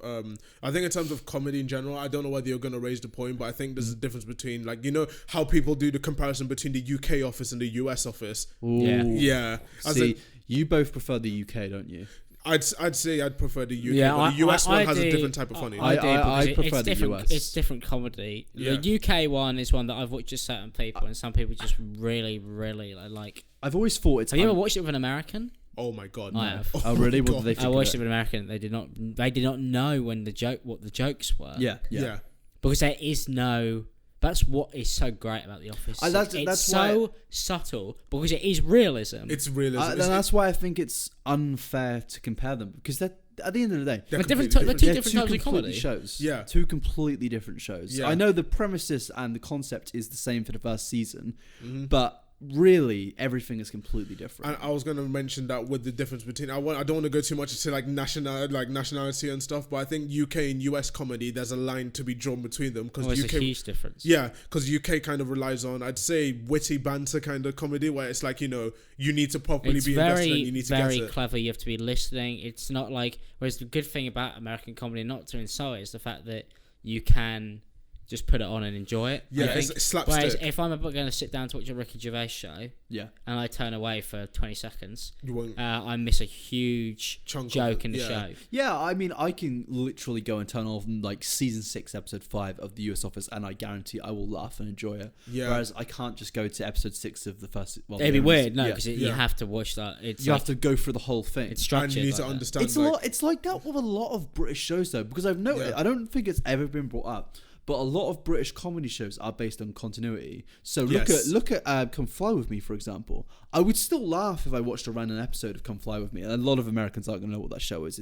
S2: comedy in general, I don't know whether you're going to raise the point, but I think there's a difference between, like, you know how people do the comparison between the UK office and the US office.
S1: Ooh.
S2: Yeah.
S1: See, you both prefer the UK, don't you?
S2: I'd say I'd prefer the UK. Yeah, but the US one has a different type of funny.
S1: I prefer the US.
S3: It's different comedy. Yeah. The UK one is one that I've watched with certain people, and some people just really, really like.
S1: I've always thought it's.
S3: Have you ever watched it with an American?
S2: Oh my god!
S3: I have.
S1: Oh really? What did they think?
S3: I watched it with an American. They did not know what the jokes were.
S1: Yeah.
S3: Because there is no. That's what is so great about The Office. It's so subtle because it is realism.
S2: It's realism.
S1: And that's why I think it's unfair to compare them, because at the end of the day,
S3: they're two different types of comedy
S1: shows.
S2: Yeah,
S1: two completely different shows. Yeah. I know the premises and the concept is the same for the first season, but really everything is completely different.
S2: And I was going to mention that with the difference between, I don't want to go too much into like nationality and stuff, but I think UK and US comedy, there's a line to be drawn between them, because
S3: UK, a huge difference.
S2: Yeah, because UK kind of relies on, I'd say, witty banter kind of comedy, where it's like, you know, you need to properly be invested and you need to get it.
S3: It's very clever. You have to be listening. It's not like, whereas the good thing about American comedy, not to insult it, is the fact that you can just put it on and enjoy it.
S2: Yeah, it's slapstick.
S3: Whereas if I'm going to sit down to watch a Ricky Gervais show,
S1: and
S3: I turn away for 20 seconds,
S2: you won't.
S3: I miss a huge joke in the show.
S1: Yeah, I mean, I can literally go and turn on like season 6, episode 5 of The US Office, and I guarantee I will laugh and enjoy it. Yeah. Whereas I can't just go to episode 6 of the first. Well,
S3: it'd be weird, no, because you have to watch that.
S1: You have to go through the whole thing.
S3: It's structured.
S2: And you need to understand.
S1: It's like that with a lot of British shows, though, because I've noticed. I don't think it's ever been brought up, but a lot of British comedy shows are based on continuity. So look at Come Fly With Me, for example. I would still laugh if I watched a random episode of Come Fly With Me. And a lot of Americans aren't going to know what that show is.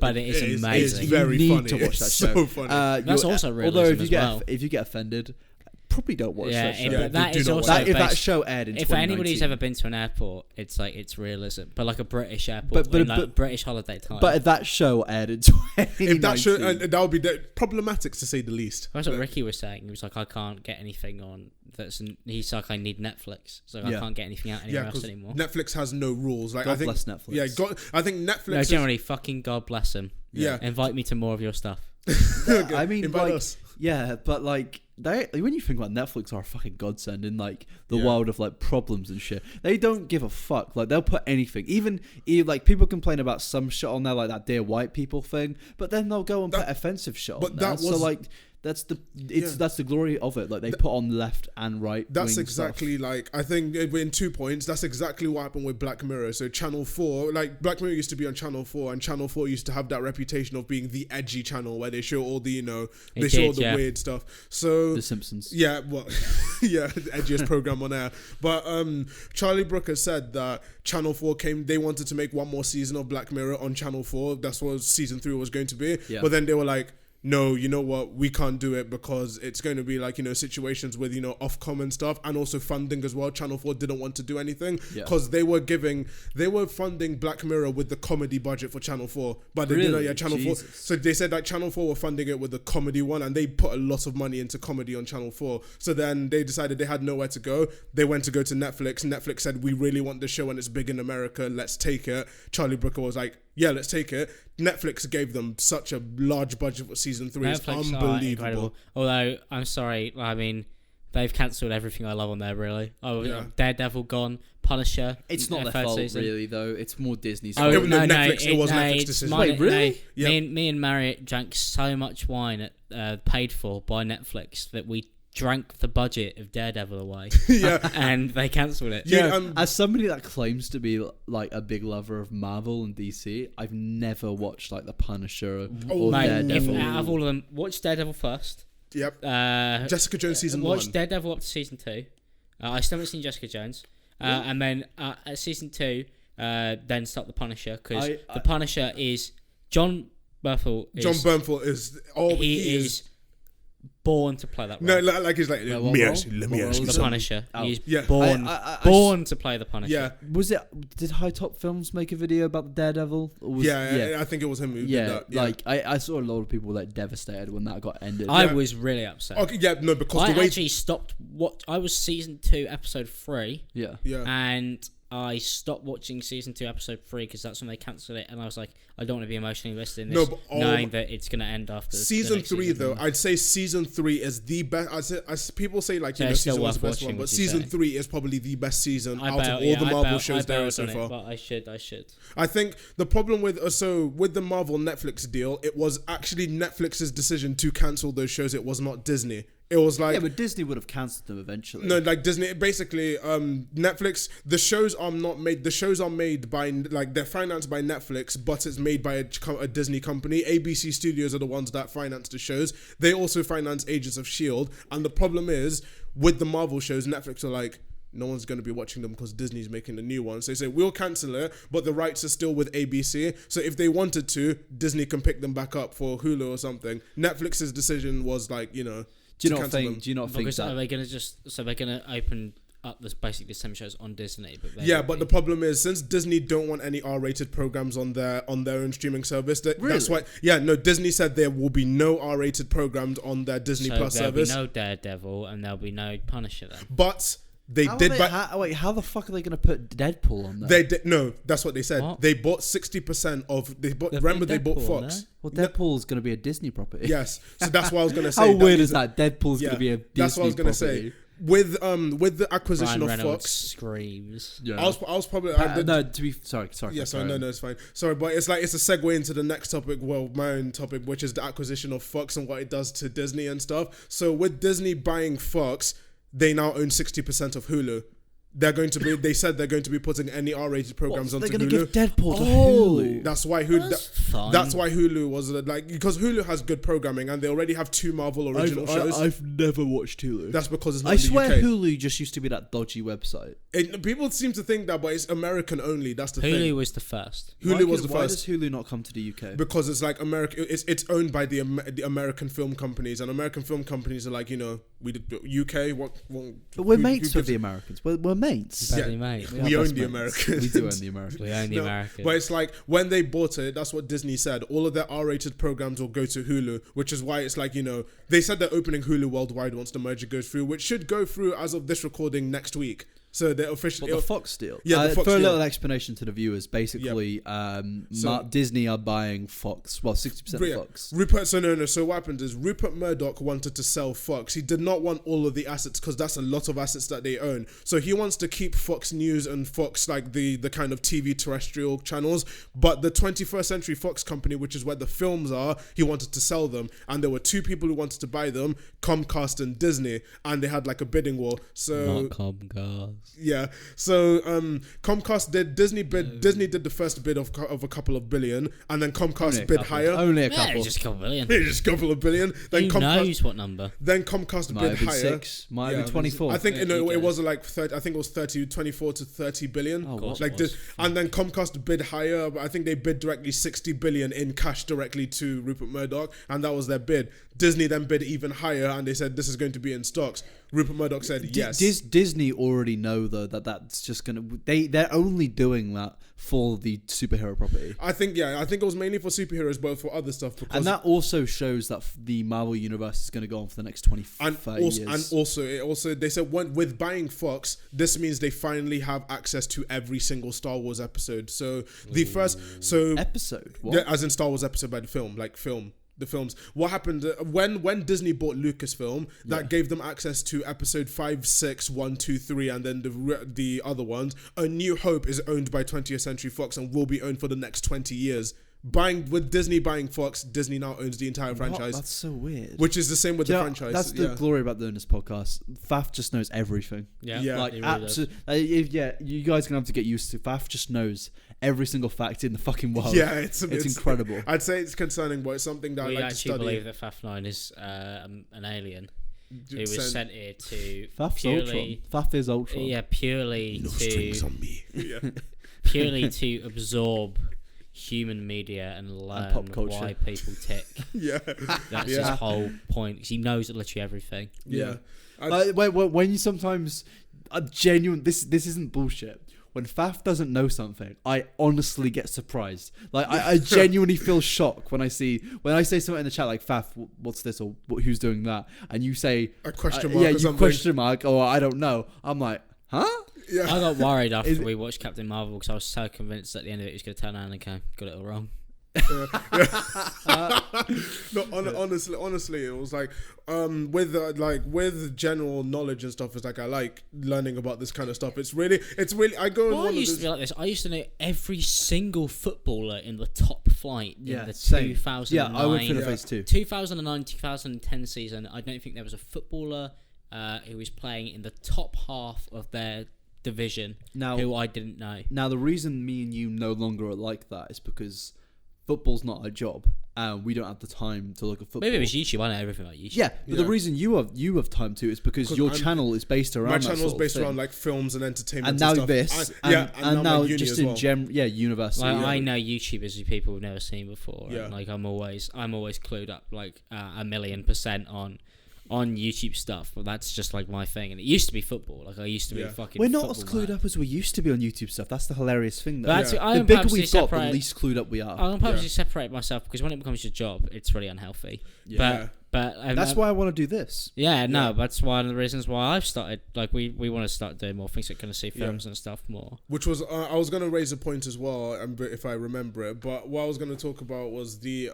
S3: But it is amazing.
S2: It's very
S1: you
S2: funny.
S1: need to watch that
S2: show.
S1: So
S2: funny.
S3: That's also realism.
S1: Although if you get offended, probably don't watch that show.
S3: But that is also
S1: if that show aired in 2019.
S3: If anybody's ever been to an airport, it's like it's realism, but like a British airport, but British holiday time.
S1: But if that show aired in 2019,
S2: if that show, that would be problematic to say the least.
S3: That's what Ricky was saying. He was like, I can't get anything on. He's like, I need Netflix. So I can't get anything out anywhere else anymore.
S2: Netflix has no rules. Like,
S1: God bless Netflix.
S2: Yeah, I think Netflix.
S3: No, generally, fucking God bless them.
S2: Yeah.
S3: Invite me to more of your stuff.
S2: Okay.
S1: I mean,
S2: invite us.
S1: Yeah, but like when you think about Netflix, are a fucking godsend in like the world of like problems and shit. They don't give a fuck. Like they'll put anything. Even like people complain about some shit on there, like that Dear White People thing, but then they'll go and put offensive shit on there. So like that's the glory of it. Like they put on left and right.
S2: That's exactly stuff. Like I think in 2 points. That's exactly what happened with Black Mirror. So Channel 4, like Black Mirror used to be on Channel 4, and Channel 4 used to have that reputation of being the edgy channel where they show all the weird stuff. So
S1: The Simpsons.
S2: Yeah, well, yeah, the edgiest program on air. But Charlie Brooker said that Channel 4 they wanted to make one more season of Black Mirror on Channel 4. That's what season 3 was going to be. Yeah. But then they were like, no, you know what, we can't do it because it's going to be like, situations with, Ofcom and stuff, and also funding as well. Channel 4 didn't want to do anything because they were funding Black Mirror with the comedy budget for Channel 4, but they didn't. Channel 4. So they said that Channel 4 were funding it with the comedy one, and they put a lot of money into comedy on Channel 4. So then they decided they had nowhere to go. They went to go to Netflix. Netflix said, we really want this show and it's big in America. Let's take it. Charlie Brooker was like, yeah, let's take it. Netflix gave them such a large budget for season 3. It's unbelievable.
S3: Although, I'm sorry, I mean, they've cancelled everything I love on there. Really, Daredevil gone, Punisher.
S1: It's not their fault, really. Though it's more Disney's.
S2: Oh no, Netflix. It was Netflix decision.
S1: Wait, really?
S3: Me and Marriott drank so much wine paid for by Netflix that we drank the budget of Daredevil away. And they cancelled it.
S1: As somebody that claims to be like a big lover of Marvel and DC, I've never watched like the Punisher or Daredevil.
S3: Out of all of them, watch Daredevil first.
S2: Yep. Jessica Jones season 1.
S3: Watch Daredevil up to season 2. I still haven't seen Jessica Jones. And then at season 2, then start the Punisher, because the Punisher is John Bernthal. He is born to play that role.
S2: No, like he's like, let me ask you
S3: the Punisher. He's
S1: born
S3: to play the Punisher.
S2: Yeah.
S1: Did High Top Films make a video about the Daredevil?
S2: I think it was him who did that. Yeah.
S1: Like I saw a lot of people like devastated when that got ended.
S3: I was really upset.
S2: Okay, because
S3: I actually stopped. I was season 2, episode 3.
S1: Yeah.
S3: And I stopped watching season 2, episode 3 because that's when they cancelled it, and I was like, I don't want to be emotionally invested in this, knowing that it's going to end after
S2: season 3. Though I'd say season 3 is the best. People say like season 1 is the best one, but season 3 is probably the best season out of all the Marvel shows there are so far.
S3: But I should.
S2: I think the problem with the Marvel Netflix deal, it was actually Netflix's decision to cancel those shows. It was not Disney. It was like...
S1: Yeah, but Disney would have cancelled them eventually.
S2: No, like Disney... Basically, Netflix... The shows are not made... The shows are made by... Like, they're financed by Netflix, but it's made by a Disney company. ABC Studios are the ones that finance the shows. They also finance Agents of S.H.I.E.L.D. And the problem is, with the Marvel shows, Netflix are like... No one's going to be watching them because Disney's making a new one. So they say, we'll cancel it, but the rights are still with ABC. So if they wanted to, Disney can pick them back up for Hulu or something. Netflix's decision was like,
S1: Do you not think
S3: because
S1: that...
S3: Are they going to they're going to open up basically the same shows on Disney?
S2: But the problem is, since Disney don't want any R-rated programs on their own streaming service, that's why. Disney said there will be no R-rated programs on their Disney Plus service.
S3: There'll be no Daredevil and there'll be no Punisher then.
S2: But how
S1: the fuck are they going to put Deadpool on there?
S2: That's what they said.
S3: What?
S2: They bought 60% of. They bought Fox.
S1: Well, Deadpool's going to be a Disney property.
S2: Yes, so that's what I was going to say.
S1: How weird is that? Deadpool's going to be a Disney property. That's what I was going to say. With the acquisition
S3: Ryan
S2: of Fox,
S3: screams.
S2: Yeah. I was probably
S1: sorry.
S2: Yeah, sorry, no, it's fine. Sorry, but it's a segue into the next topic. Well, my own topic, which is the acquisition of Fox and what it does to Disney and stuff. So with Disney buying Fox, they now own 60% of Hulu. They said they're going to be putting any R-rated programs onto Hulu.
S1: They're going to give Deadpool to Hulu.
S2: That's why Hulu. That's why Hulu was because Hulu has good programming and they already have 2 Marvel original shows.
S1: I've never watched Hulu.
S2: That's because it's not
S1: I
S2: in the
S1: swear
S2: UK.
S1: Hulu just used to be that dodgy website.
S2: People seem to think that, but it's American only. That's the thing.
S3: Hulu was the first.
S2: Hulu was the first.
S1: Why does Hulu not come to the UK?
S2: Because it's like America. It's owned by the American film companies, and American film companies are like, we did UK.
S1: But we're mates with the Americans. We're mates.
S3: Mate.
S2: We own the Americans.
S1: We do own the Americans.
S3: We own the Americans.
S2: But it's like when they bought it, that's what Disney said. All of their R-rated programs will go to Hulu, which is why it's like, they said they're opening Hulu worldwide once the merger goes through, which should go through as of this recording next week. So they're officially...
S1: the Fox deal?
S2: Yeah, the Fox
S1: for
S2: deal.
S1: a little explanation to the viewers, basically, Disney are buying Fox, 60% of Fox.
S2: So what happened is Rupert Murdoch wanted to sell Fox. He did not want all of the assets because that's a lot of assets that they own. So he wants to keep Fox News and Fox, like the kind of TV terrestrial channels. But the 21st Century Fox company, which is where the films are, he wanted to sell them. And there were 2 people who wanted to buy them, Comcast and Disney. And they had like a bidding war. So...
S3: Not Comcast.
S2: Yeah, so Comcast did Disney did the first bid of a couple of billion, and then Comcast bid higher.
S1: Only a couple.
S3: Just a couple billion.
S2: Just a couple of billion. Then
S3: Who knows what number?
S2: Then Comcast bid higher.
S1: Might have been 24.
S2: I think it was like 30. I think it was 24 to 30 billion. And then Comcast bid higher. I think they bid directly 60 billion in cash directly to Rupert Murdoch, and that was their bid. Disney then bid even higher, and they said this is going to be in stocks. Rupert Murdoch said yes.
S1: Disney already know though that's just gonna. They're only doing that for the superhero property.
S2: I think it was mainly for superheroes, but for other stuff.
S1: And that also shows that the Marvel universe is going to go on for the next 25 years.
S2: And also they said with buying Fox, this means they finally have access to every single Star Wars episode. So the first episode,
S1: what?
S2: Yeah, as in Star Wars episode by the film, like film. the films. What happened when Disney bought Lucasfilm, that gave them access to episode 5, 6, 1, 2, 3, and then the other ones. A New Hope is owned by 20th Century Fox and will be owned for the next 20 years. With Disney buying Fox, Disney now owns the entire franchise.
S1: That's so weird.
S2: Which is the same with the franchise.
S1: That's the glory about doing this podcast. Faf just knows everything. Like absolutely. You guys are gonna have to get used to. Faf just knows every single fact in the fucking world.
S2: Yeah, it's
S1: incredible.
S2: I'd say it's concerning, but it's something that I like to study.
S3: We actually believe that Faf9 is an alien who was sent here to
S1: Faf's
S3: purely.
S1: Ultron. Faf is Ultron.
S3: Yeah, purely
S2: no
S3: to
S2: strings on me.
S3: purely to absorb human media and learn
S1: pop culture.
S3: why people tick. That's his whole point. He knows literally everything.
S1: When you sometimes genuine, this isn't bullshit. When Faf doesn't know something, I honestly get surprised. Like I genuinely feel shocked when I say something in the chat like, Faf, what's this, or who's doing that, and you say
S2: a question mark.
S1: You question mark, or I don't know. I'm like, huh?
S3: Yeah. I got worried after we watched Captain Marvel because I was so convinced at the end of it he was going to turn around and go, got it all wrong.
S2: No, honestly, it was like with general knowledge and stuff. It's like I like learning about this kind of stuff. It's really. I go.
S3: Well, I used to be like this. I used to know every single footballer in the top flight in the 2009.
S1: Yeah, I went through the phase too.
S3: 2009-2010 season. I don't think there was a footballer who was playing in the top half of their division who I didn't know.
S1: Now, the reason me and you no longer are like that is because football's not our job, and we don't have the time to look at football.
S3: Maybe it was YouTube. I know everything about YouTube.
S1: Yeah, but the reason you have time to is because your channel is based around.
S2: My channel is based around like films and entertainment,
S1: and now
S2: stuff.
S1: this, and now just in general, university.
S3: Like, I know YouTubers who people have never seen before. Yeah. And, like I'm always clued up like 1,000,000% on YouTube stuff, but that's just like my thing. And it used to be football. Like I used to be fucking.
S1: We're not as clued up as we used to be on YouTube stuff. That's the hilarious thing. Though.
S3: The
S1: bigger we've got, the least clued up we are.
S3: I'm purposely separate myself because when it becomes your job, it's really unhealthy. But
S1: that's why I want to do this.
S3: That's one of the reasons why I've started. Like we want to start doing more things that kind of see films and stuff more.
S2: Which was I was going to raise a point as well, if I remember it. But what I was going to talk about was the.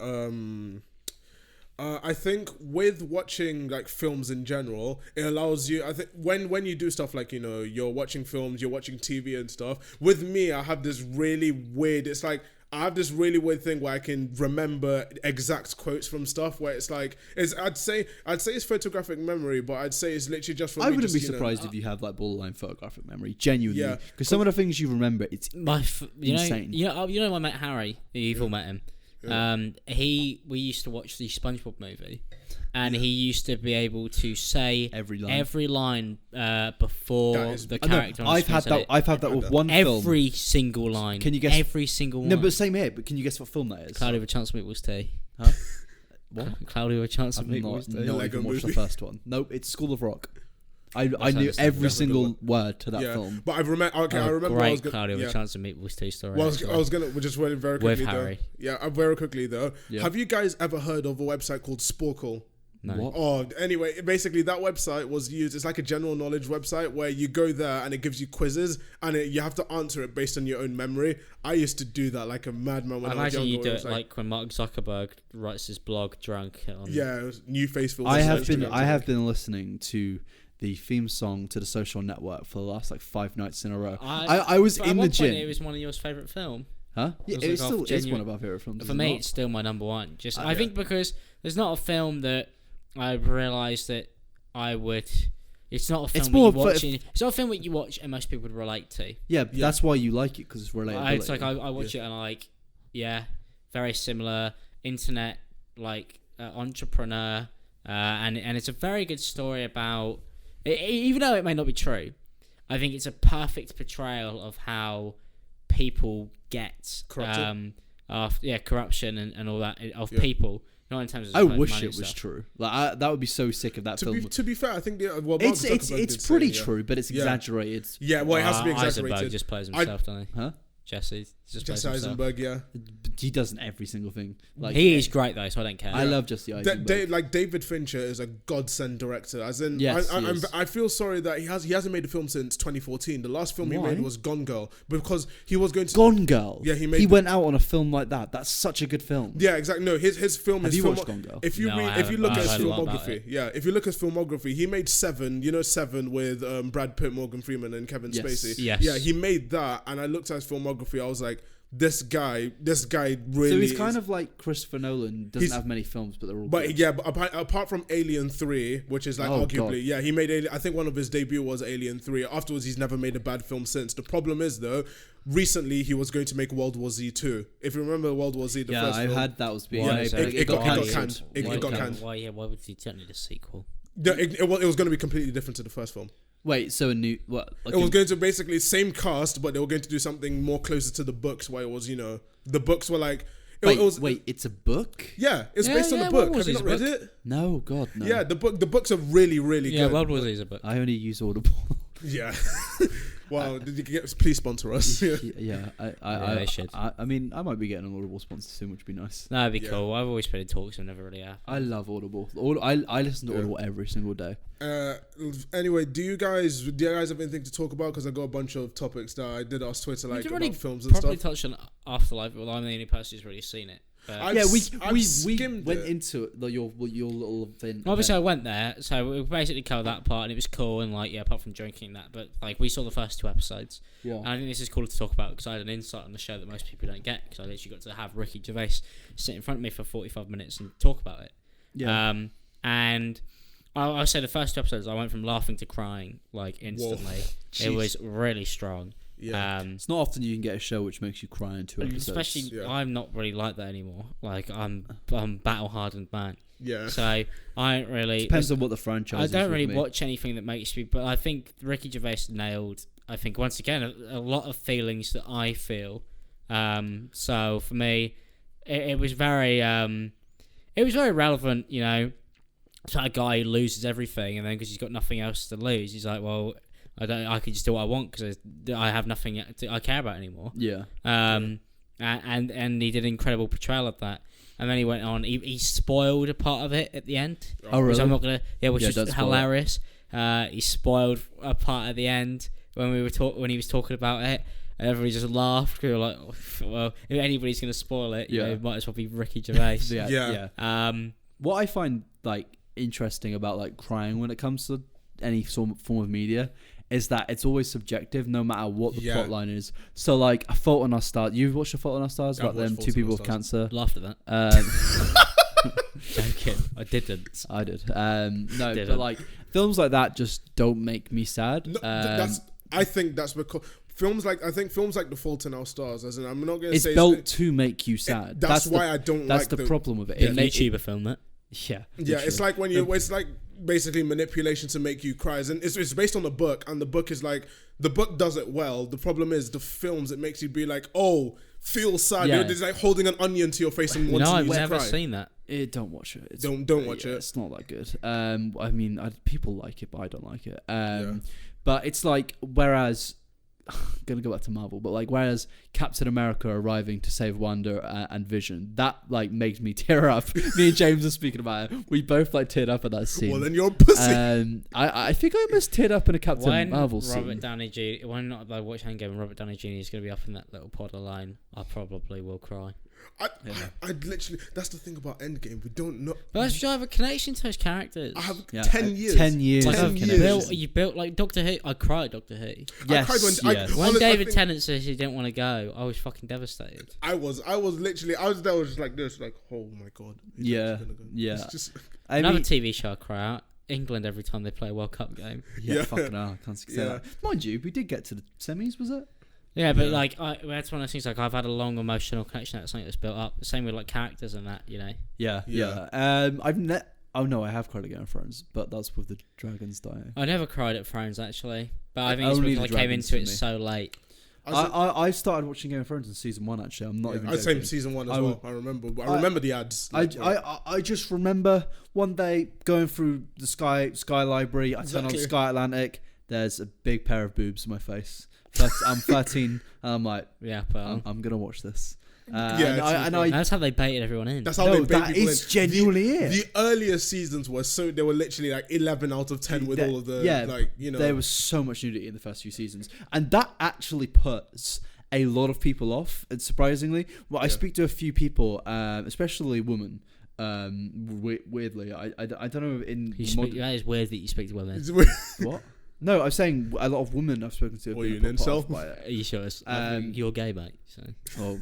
S2: I think with watching like films in general, it allows you. I think when you do stuff like you're watching films, you're watching TV and stuff. With me, I have this really weird. It's like I have this really weird thing where I can remember exact quotes from stuff. Where it's like I'd say it's photographic memory, but I'd say it's literally just from.
S1: I wouldn't be surprised if you have like borderline photographic memory, genuinely, because some of the things you remember, it's insane.
S3: You know, my mate Harry, you've all met him. We used to watch the SpongeBob movie, and he used to be able to say every line before the character.
S1: I've had that with one film.
S3: Every single line.
S1: Can you guess
S3: every single one?
S1: No, but same here. But can you guess what film that is?
S3: Cloudy with a Chance of Meatballs Tea.
S1: Huh? What?
S3: Cloudy with a Chance of Meatballs Tea.
S1: Not even watched the first one. Nope, it's School of Rock. I knew every single word to that film.
S2: But I remember. Okay, I remember.
S3: Great Cloudy with a Chance of Meatballs Tea story.
S2: Well, I was gonna just very quickly
S3: with Harry.
S2: Very quickly though. Yeah. Have you guys ever heard of a website called Sporkle?
S3: No.
S1: What?
S2: Oh, anyway, basically that website was used. It's like a general knowledge website where you go there and it gives you quizzes and you have to answer it based on your own memory. I used to do that like a madman when I was younger.
S3: I imagine you do it like when Mark Zuckerberg writes his blog drunk.
S2: New face.
S1: I have been listening to the theme song to The Social Network for the last like 5 nights in a row. I was in the gym.
S3: It was one of your favourite films.
S1: Huh? Yeah, it still is one of our favourite films.
S3: For me, it's still my number one. I think because there's not a film that I've realised that I would. It's not a film it's not a film that you watch and most people would relate to.
S1: Yeah, that's why you like it, because it's relatable.
S3: It's like I watch it and I'm like, very similar internet entrepreneur, and it's a very good story about. Even though it may not be true, I think it's a perfect portrayal of how people get corruption and all that of people. Not in terms of
S1: I wish it was true. Like that would be so sick of that film.
S2: To be fair, I think
S1: it's pretty true, but it's exaggerated.
S2: Yeah, well, it has to be exaggerated.
S3: Eisenberg just plays himself, doesn't he?
S1: Huh?
S3: Jesse
S2: Eisenberg, yeah.
S1: he does in every single thing. Like
S3: he is great though, so I don't care.
S1: I love Jesse Eisenberg.
S2: Like David Fincher is a godsend director. As in,
S1: yes,
S2: I feel sorry that he hasn't made a film since 2014. The last film he made was Gone Girl, because he was going to
S1: Gone Girl.
S2: Yeah, he
S1: went out on a film like that. That's such a good film.
S2: Yeah, exactly. No, his film.
S1: Have you watched Gone Girl?
S2: If you look at his filmography, if you look at his filmography, he made Seven. You know Seven with Brad Pitt, Morgan Freeman, and Kevin Spacey.
S3: Yes.
S2: Yeah, he made that, and I looked at his filmography. I was like, this guy really.
S1: So he's kind of like Christopher Nolan. Doesn't have many films, but they're all.
S2: But
S1: good.
S2: yeah, but apart from Alien 3, which is like arguably, yeah, he made Alien. I think one of his debut was Alien 3. Afterwards, he's never made a bad film since. The problem is though, recently he was going to make World War Z 2. If you remember World War Z, the first film.
S1: I heard that was being.
S2: It got canned. It got canned.
S3: Why would he turn it a sequel?
S2: Yeah, it was going to be completely different to the first film.
S1: Wait, so a new what? Like
S2: it was going to basically same cast, but they were going to do something more closer to the books, where it was, the books were like.
S1: Wait, it's a book?
S2: Yeah, it's based on a book. Have you not read it?
S1: No, God, no.
S2: Yeah, the books are really, really good.
S3: Yeah, World War Z is a book.
S1: I only use Audible.
S2: Yeah. Wow, did you please sponsor us?
S1: Yeah,
S3: they should.
S1: I mean, I might be getting an Audible sponsor soon, which would be nice.
S3: That'd be cool. I've always been in talks, I've never really have.
S1: I love Audible. I listen to Audible every single day.
S2: Anyway, do you guys have anything to talk about? Because I got a bunch of topics that I did ask Twitter about films and stuff.
S3: Probably touched on Afterlife, but I'm the only person who's really seen it.
S2: We
S1: went into it, your little thing.
S3: Obviously, I went there, so we basically covered that part, and it was cool. And apart from drinking that, but we saw the first 2 episodes.
S1: Yeah.
S3: And I think this is cool to talk about because I had an insight on the show that most people don't get. Because I literally got to have Ricky Gervais sit in front of me for 45 minutes and talk about it.
S1: Yeah.
S3: And I say the first 2 episodes, I went from laughing to crying instantly. It was really strong.
S2: Yeah.
S1: It's not often you can get a show which makes you cry in 2 episodes.
S3: Especially, I'm not really like that anymore. I'm battle hardened man.
S2: Yeah.
S3: So I don't really.
S1: Depends on what the franchise is.
S3: I don't really watch anything that makes me. But I think Ricky Gervais nailed. I think once again a lot of feelings that I feel. So for me, it was very. It was very relevant. So a guy who loses everything, and then because he's got nothing else to lose, he's like, well. I can just do what I want because I have nothing I care about anymore.
S1: Yeah.
S3: And he did an incredible portrayal of that. And then he went on. He spoiled a part of it at the end.
S1: Oh, really?
S3: Which I'm not gonna. Yeah, which was hilarious. He spoiled a part at the end when when he was talking about it. And everybody just laughed. We were like, oh, well, if anybody's gonna spoil it, it might as well be Ricky Gervais.
S1: Yeah. What I find interesting about crying when it comes to any form of media is that it's always subjective no matter what the plot line is. So A Fault in Our Stars, you've watched A Fault in Our Stars about them 2 people with cancer?
S3: Laughed at that. Joking. I didn't.
S1: I did. No, but films like that just don't make me sad.
S2: No, I think that's because films like The Fault in Our Stars, as in I'm not going to say
S1: it's built to make you sad.
S2: That's why I don't like
S1: the problem with it.
S3: If YouTuber film that.
S1: Yeah.
S2: Yeah, it's like when it's like basically manipulation to make you cry. And it's based on the book, and the book is the book does it well. The problem is the films, it makes you be like, oh, feel sad.
S1: Yeah.
S2: It's like holding an onion to your face and wanting
S3: I've
S2: you to
S3: never
S2: cry.
S3: seen that.
S1: Don't watch it.
S2: Don't watch it.
S1: It's not that good. I mean, people like it, but I don't like it. But it's whereas I'm gonna go back to Marvel, but whereas Captain America arriving to save Wanda and Vision, that makes me tear up. Me and James are speaking about it. We both teared up at that scene.
S2: Well, then you're a pussy.
S1: I think I almost teared up in a Captain Marvel scene.
S3: Robert Downey Jr. When not watch Endgame and Robert Downey Jr. is gonna be up in that little pod of line, I probably will cry.
S2: I literally, that's the thing about Endgame. We don't know.
S3: But that's because I have a connection to those characters.
S2: I have 10 years.
S1: 10 years.
S3: You built Doctor Who. I cried at Doctor Who.
S1: Yes.
S2: I cried
S3: when David Tennant says he didn't want to go, I was fucking devastated.
S2: I was literally, I was just like this, oh my god.
S1: Yeah.
S2: Go.
S1: Yeah.
S2: It's just,
S3: Another TV show I cry out. England every time they play a World Cup game.
S1: Yeah. Fucking hell. I can't say that. Mind you, we did get to the semis, was it?
S3: Yeah, but that's one of those things. I've had a long emotional connection. That's something that's built up. Same with characters and that,
S1: Yeah. Oh no, I have cried at Game of Thrones, but that's with the dragons dying.
S3: I never cried at Thrones actually, but I think it's because I came into it so late.
S1: I started watching Game of Thrones in season 1 actually. I'm not even joking.
S2: I'd say season 1 as well. I remember the ads.
S1: I just remember one day going through the Sky Library. I turn on Sky Atlantic. There's a big pair of boobs in my face. I'm 13. And I'm like,
S3: Yeah, but
S1: I'm gonna watch this.
S3: that's how they baited everyone in.
S2: That's how they bait
S1: that
S2: people
S1: is
S2: in.
S1: genuinely it.
S2: The earlier seasons were they were literally like 11 out of 10 with all of the
S1: There was so much nudity in the first few seasons, and that actually puts a lot of people off. And surprisingly, I speak to a few people, especially women. Weirdly, I don't know
S3: that is weird that you speak to women.
S1: What? No, I'm saying a lot of women I've spoken to.
S2: Are you an incel?
S3: Are you sure? You're gay, mate. So.
S1: Well,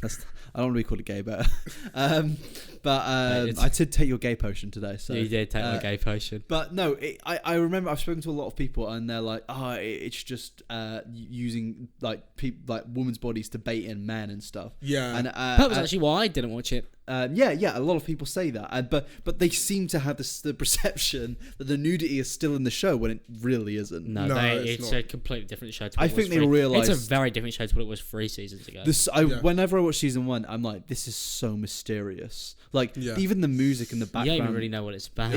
S1: I don't want to be called a gay, but I did take your gay potion today. So
S3: you did take my gay potion.
S1: But no, I remember I've spoken to a lot of people, and they're like, it's just using like women's bodies to bait in men and stuff.
S2: Yeah,
S1: and
S3: that was actually why I didn't watch it.
S1: A lot of people say that, but they seem to have the perception that the nudity is still in the show when it really isn't.
S3: No, it's a completely different show.
S1: I think they realize
S3: it's a very different show to what it was 3 seasons ago.
S1: Whenever I watch season 1, I'm like, this is so mysterious. Like even the music in the background.
S3: You don't even really know what it's about.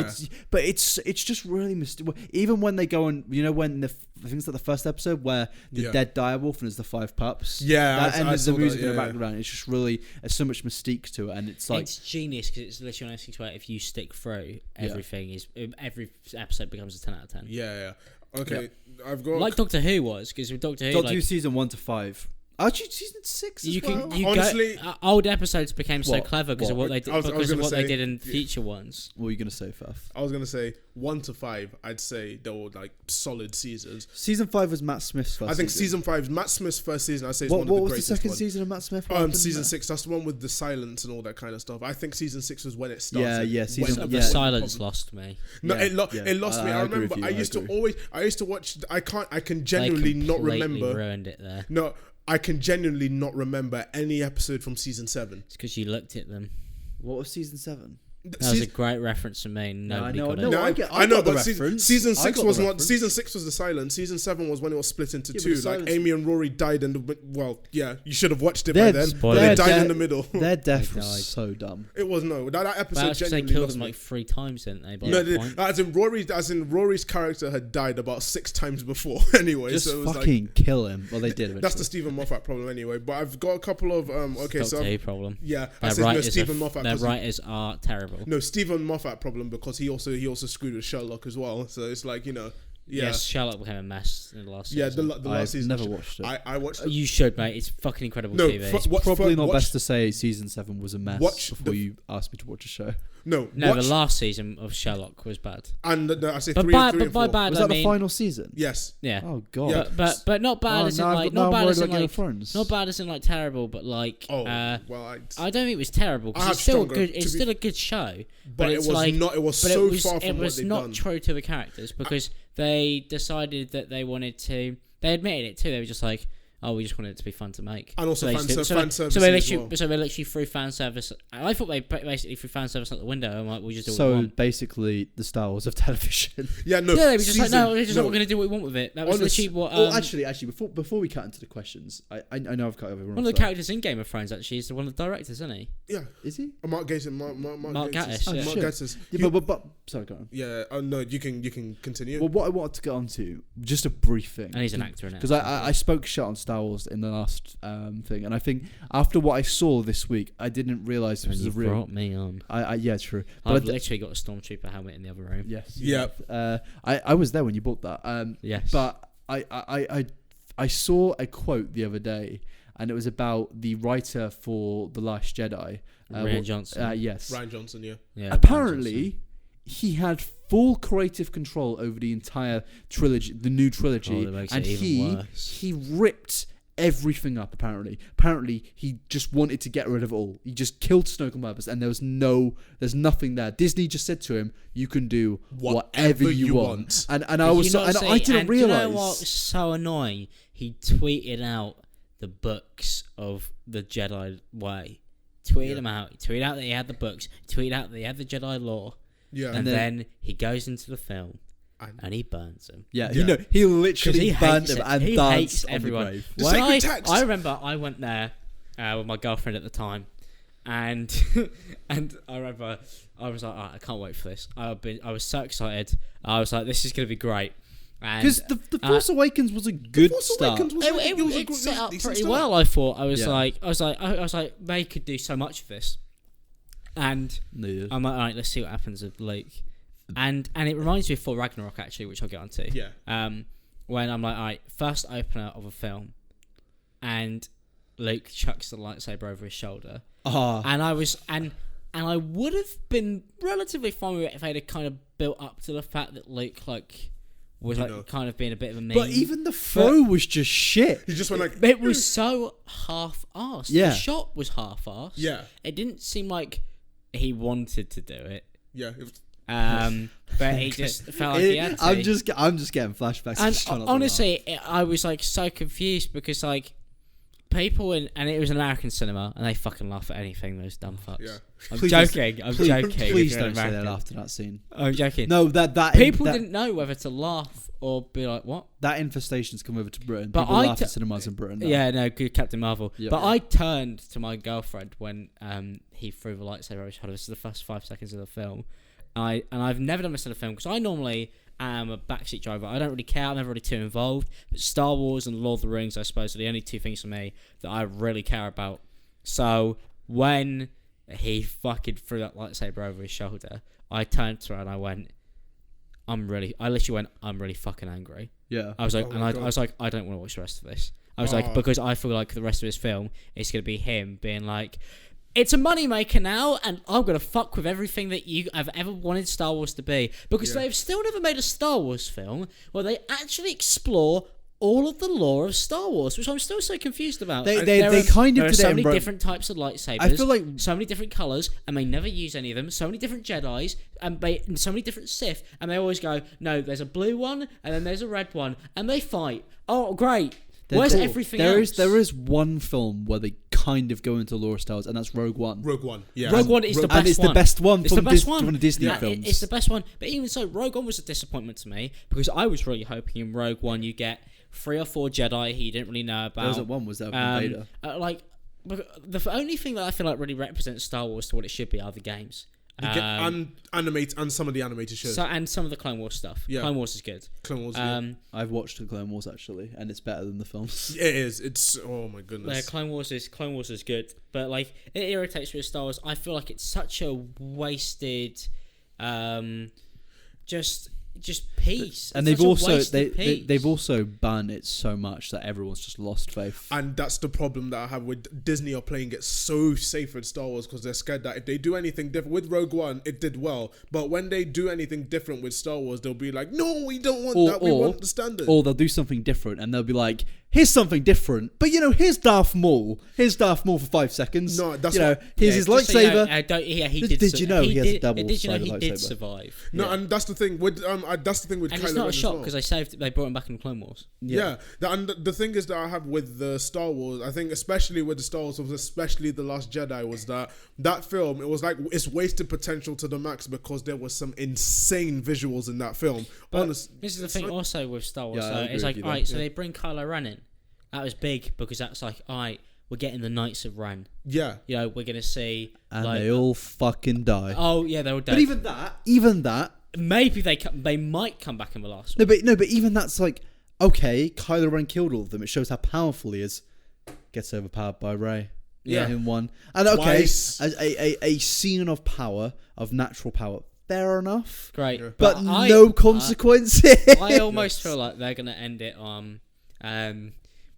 S1: But it's just really mysterious. Even when they go on, when I think it's like the first episode where the dead direwolf and there's the 5 pups.
S2: Yeah,
S1: and there's the music in the background. It's just really, there's so much mystique to it, and it's like
S3: it's genius because it's literally honestly where if you stick through, every episode becomes a 10 out of 10.
S2: Yeah. Okay, I've got
S3: like Doctor Who was, because with Doctor Who
S1: season 1 to 5. Actually, season 6 as well.
S3: Honestly, old episodes became so clever because of what they did, they did in future ones.
S1: What were you gonna say, Faf?
S2: I was gonna say 1 to 5. I'd say they were like solid seasons.
S1: Season 5 was Matt Smith's first.
S2: I think
S1: season
S2: 5 Matt Smith's first season. I say it's one of the greatest. What was the
S1: second season of Matt Smith?
S2: Season 6. That's the one with the silence and all that kind of stuff. I think season 6 was when it started.
S3: The silence lost me.
S2: No, it lost me. I remember. I used to watch. I can genuinely not remember.
S3: Ruined it there.
S2: No. I can genuinely not remember any episode from season 7.
S3: It's because you looked at them.
S1: What was season 7?
S3: That was a great reference to me. Nobody got it.
S2: I know, but season 6 was not. Season 6 was the silence. Season 7 was when it was split into 2. Like Amy and Rory died in the. You should have watched it by then. They died in the middle.
S1: Their death was so dumb.
S2: It was that episode.
S3: They killed them like 3 times, didn't they?
S2: As in Rory's character had died about 6 times before. Anyway,
S1: just
S2: so it was
S1: fucking kill him. Well, they did.
S2: That's the Stephen Moffat problem, anyway. But I've got a couple of
S3: problem.
S2: Yeah,
S3: Stephen Moffat. Their writers are terrible.
S2: No, Stephen Moffat problem because he also screwed with Sherlock as well. So it's like
S3: Yes, Sherlock became a mess in the last season.
S2: The last season.
S1: I've never watched it.
S2: I watched it.
S3: You should, mate. It's fucking incredible TV.
S1: It's probably not best to say season 7 was a mess before you asked me to watch a show.
S2: No,
S3: the last season of Sherlock was bad.
S2: And I say
S3: but
S2: 3
S3: bad,
S2: and 3
S3: but by bad,
S1: was that the final season?
S2: Yes.
S3: Yeah.
S1: Oh god.
S3: Yeah. But not bad as in like not bad as in like not bad as in like terrible, but like
S2: I
S3: don't think it was terrible because it's still good. It's still a good show,
S2: but it was like, not. It was so far from what they've done.
S3: It was not true to the characters because they decided that they wanted to. They admitted it too. They were just like, oh, we just wanted it to be fun to make.
S2: And also fan service.
S3: So they literally threw fan service. I thought they basically threw fan service out the window and like, we'll just do what we want.
S1: So basically the Star Wars of television.
S3: They were just like, we're going to do what we want with it. That was literally what...
S1: actually, before we cut into the questions, I know I've cut everyone.
S3: One of the characters in Game of Thrones actually is one of the directors, isn't he?
S2: Yeah.
S1: Is he?
S2: Mark Gatiss. Mark
S3: Gatiss.
S2: Oh, Mark Gatiss.
S1: Yeah, but sorry, go on.
S2: Yeah, no, you can continue.
S1: Well, what I wanted to get onto, just a brief thing.
S3: And he's an actor in it.
S1: Because I spoke shit on Star Wars in the last thing, and I think after what I saw this week, I didn't realise it was a real.
S3: Brought me on.
S1: Yeah, true.
S3: But I've literally got a stormtrooper helmet in the other room.
S1: Yes.
S2: Yeah.
S1: I was there when you bought that.
S3: Yes.
S1: But I saw a quote the other day, and it was about the writer for The Last Jedi,
S3: Rian Johnson.
S1: Yes.
S2: Rian Johnson. Yeah.
S1: Apparently, he had full creative control over the entire trilogy, the new trilogy, and he ripped everything up. Apparently he just wanted to get rid of it all. He just killed Snoke on purpose, and there's nothing there. Disney just said to him, you can do whatever you want. And I didn't realize.
S3: You know what was so annoying? He tweeted out the books of the Jedi way. Tweeted them out. He tweeted out that he had the books. Tweeted out that he had the Jedi lore.
S2: Yeah.
S3: And then he goes into the film and he burns them.
S1: Yeah. He literally burnt them and
S3: he
S1: danced
S3: hates everyone.
S1: on the grave.
S2: The sacred text.
S3: I remember I went there with my girlfriend at the time, and I remember I was like, I can't wait for this. I was so excited. I was like, this is gonna be great.
S1: Because the Force Awakens was a good start.
S3: It set up pretty well. I thought. I was like, they could do so much of this, and I'm like, all right, let's see what happens with Luke, and it reminds me of Thor Ragnarok actually, which I'll get onto.
S2: Yeah.
S3: When I'm like, all right, first opener of a film, and Luke chucks the lightsaber over his shoulder, and I was and I would have been relatively fine with it if I had kind of built up to the fact that Luke was kind of being a bit of a meme.
S1: But even the throw was just shit.
S2: He just went like...
S3: It was so half-assed.
S1: Yeah.
S3: The shot was half-assed.
S2: Yeah.
S3: It didn't seem like he wanted to do it.
S2: Yeah.
S3: But he just felt like he had to.
S1: I'm just getting flashbacks.
S3: And honestly, I was like so confused because like people and it was an American cinema and they fucking laugh at anything, those dumb fucks.
S2: Yeah.
S3: I'm joking.
S1: Please don't say that after that scene.
S3: I'm joking.
S1: No, that
S3: people didn't know whether to laugh or be like, what?
S1: That infestation's come over to Britain.
S3: But
S1: people laugh at cinemas in Britain. Now.
S3: Yeah, no, good Captain Marvel.
S1: Yeah.
S3: But I turned to my girlfriend when he threw the lightsaber over his shoulder. This is the first 5 seconds of the film. I've never done this in a film because I normally am a backseat driver. I don't really care. I'm never really too involved. But Star Wars and Lord of the Rings, I suppose, are the only two things for me that I really care about. So when he fucking threw that lightsaber over his shoulder, I turned to her and I went, I'm really fucking angry.
S1: Yeah.
S3: I was like, I was like, I don't want to watch the rest of this. I was like, because I feel like the rest of his film is going to be him being like, it's a moneymaker now, and I'm going to fuck with everything that you have ever wanted Star Wars to be. Because they've still never made a Star Wars film where they actually explore all of the lore of Star Wars, which I'm still so confused about.
S1: There are so
S3: many different types of lightsabers.
S1: I feel like
S3: so many different colours, and they never use any of them. So many different Jedis, and so many different Sith, and they always go, no, there's a blue one, and then there's a red one, and they fight. Oh, great. Where's everything else?
S1: There is one film where they kind of go into lore styles, and that's Rogue One.
S2: Rogue One, yeah.
S3: Rogue One is the best one.
S1: And it's the best one
S3: from
S1: the Disney films.
S3: It's the best one. But even so, Rogue One was a disappointment to me, because I was really hoping in Rogue One you get 3 or 4 Jedi who you didn't really know about.
S1: There wasn't one, was there? Vader.
S3: The only thing that I feel like really represents Star Wars to what it should be are the games.
S2: And some of the animated shows.
S3: And some of the Clone Wars stuff. Yeah. Clone Wars is good.
S2: Clone Wars,
S1: I've watched the Clone Wars actually, and it's better than the films.
S2: It is. It's, oh my goodness.
S3: Yeah, Clone Wars is good, but like it irritates me with Star Wars. I feel like it's such a wasted, just piece.
S1: And they've also banned it so much that everyone's just lost faith.
S2: And that's the problem that I have with Disney are playing it so safe with Star Wars, because they're scared that if they do anything different with Rogue One, it did well, but when they do anything different with Star Wars, they'll be like, no, we don't want that. We want the standard.
S1: Or they'll do something different and they'll be like, here's something different, but here's Darth Maul. Here's Darth Maul for 5 seconds.
S2: No, that's
S1: here's his lightsaber.
S3: He did.
S1: Did you know he has a double-sided
S3: lightsaber? He did survive.
S2: No, and that's the thing with that's the thing with.
S3: And
S2: Kylo
S3: it's not a shock
S2: because
S3: they brought him back in Clone Wars.
S2: Yeah. And the thing is that I have with the Star Wars, I think especially with the Star Wars, especially The Last Jedi, was that film, it was like it's wasted potential to the max because there was some insane visuals in that film.
S3: But this is the thing also with Star Wars. It's like, alright, so they bring Kylo Ren in. That was big because that's like, alright, we're getting the Knights of Ren.
S2: Yeah.
S3: We're going to see...
S1: And they all fucking die.
S3: Oh, yeah, they all die.
S1: But even that...
S3: Maybe they might come back in the last
S1: one. No, but even that's like, okay, Kylo Ren killed all of them. It shows how powerful he is. Gets overpowered by Rey.
S2: Yeah.
S1: In one. And okay, as a scene of power, of natural power, fair enough.
S3: Great.
S1: Yeah. But no consequences.
S3: I almost feel like they're going to end it on...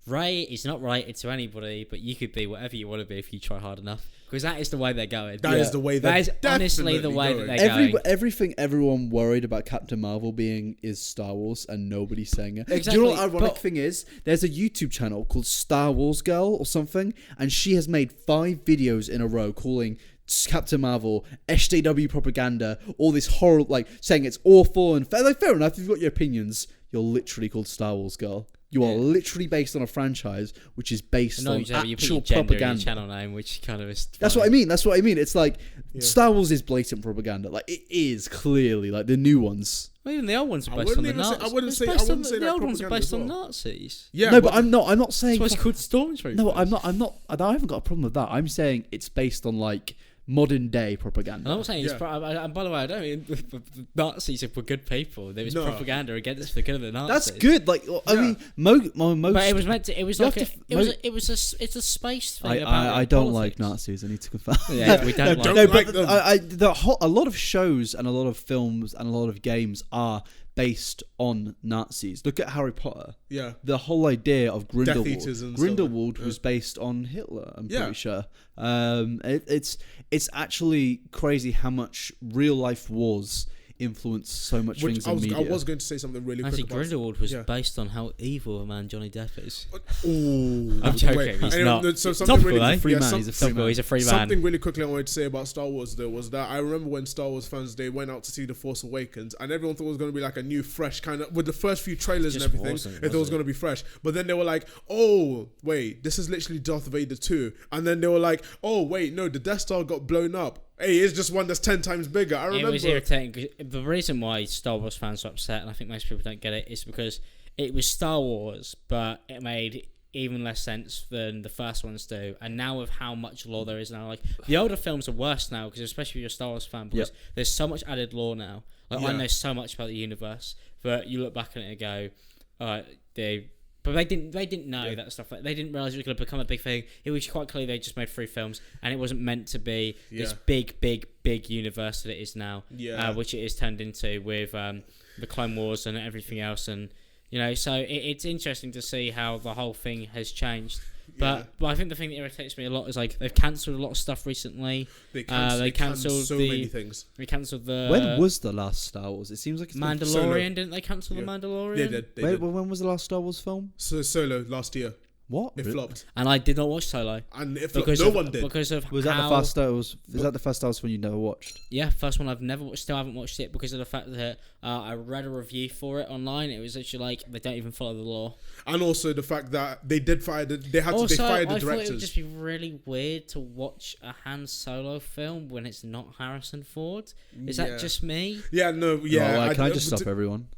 S3: Rey is not related to anybody, but you could be whatever you want to be if you try hard enough. Because that is the way they're going.
S2: That is the way
S3: that is honestly the way that they're going.
S1: Everything everyone worried about Captain Marvel being is Star Wars, and nobody's saying it.
S3: Exactly.
S1: Do you know what the ironic thing is? There's a YouTube channel called Star Wars Girl or something, and she has made 5 videos in a row calling Captain Marvel SJW propaganda, all this horror, like saying it's awful and fair enough. If you've got your opinions, you're literally called Star Wars Girl. You are literally based on a franchise which is based on actual propaganda.
S3: In your channel name, which kind of is.
S1: That's what I mean. It's like Star Wars is blatant propaganda. Like it is clearly like the new ones.
S3: Well, even the old ones are based on the Nazis.
S2: I wouldn't say the
S3: old ones are based on Nazis.
S1: Yeah, no, but I'm not saying.
S3: That's why it's called Stormtroopers.
S1: No, I'm not. I haven't got a problem with that. I'm saying it's based on like modern day propaganda.
S3: I'm not saying it's and by the way, I don't mean the Nazis were good people. There was propaganda against the good of the Nazis.
S1: That's good. Like I mean, most.
S3: But it was meant to. It was like it's a space thing.
S1: I don't like Nazis. I need to confirm.
S3: Yeah, we don't like.
S1: A lot of shows and a lot of films and a lot of games are based on Nazis. Look at Harry Potter.
S2: Yeah.
S1: The whole idea of Grindelwald.
S2: Death Eaters and
S1: Grindelwald was based on Hitler, I'm pretty sure. It's actually crazy how much real life wars influence so much things in media.
S2: I was going to say something really quick.
S3: Actually, Grindelwald was based on how evil a man Johnny Depp is.
S2: Ooh.
S3: I'm joking. He's not.
S2: So something really,
S1: he's a free man.
S3: He's a free man.
S2: Something really quickly I wanted to say about Star Wars though was that I remember when Star Wars fans, they went out to see The Force Awakens and everyone thought it was going to be like a new, fresh kind of, with the first few trailers and everything, they thought it was going to be fresh. But then they were like, oh, wait, this is literally Darth Vader 2. And then they were like, oh, wait, no, the Death Star got blown up. Hey, it's just one that's 10 times bigger. I remember.
S3: It was irritating. The reason why Star Wars fans are upset, and I think most people don't get it, is because it was Star Wars, but it made even less sense than the first ones do. And now with how much lore there is now, like the older films are worse now, because especially if you're a Star Wars fan, because there's so much added lore now. Like I know so much about the universe, but you look back at it and go, but they didn't know that stuff. Like, they didn't realize it was going to become a big thing. It was quite clear they just made 3 films, and it wasn't meant to be this big universe that it is now. Which it is turned into with the Clone Wars and everything else, and so it's interesting to see how the whole thing has changed. But I think the thing that irritates me a lot is like they've cancelled a lot of stuff recently. They cancelled
S2: so many things.
S3: They cancelled the.
S1: When was the last Star Wars? It seems like it's
S3: Mandalorian. Didn't they cancel the Mandalorian?
S2: They did.
S1: When was the last Star Wars film?
S2: Solo last year.
S1: What?
S2: It flopped.
S3: And I did not watch Solo.
S2: And it flopped. No one did.
S3: Because of
S1: was that the first Star Wars? Is that the first Star Wars one you never watched?
S3: Yeah, first one I've never watched. Still haven't watched it because of the fact that I read a review for it online. It was actually like they don't even follow the law.
S2: And also the fact that they did fire they fired the directors.
S3: I thought it would just be really weird to watch a Han Solo film when it's not Harrison Ford. Is that just me?
S2: Yeah, no, yeah.
S1: Can I just stop everyone?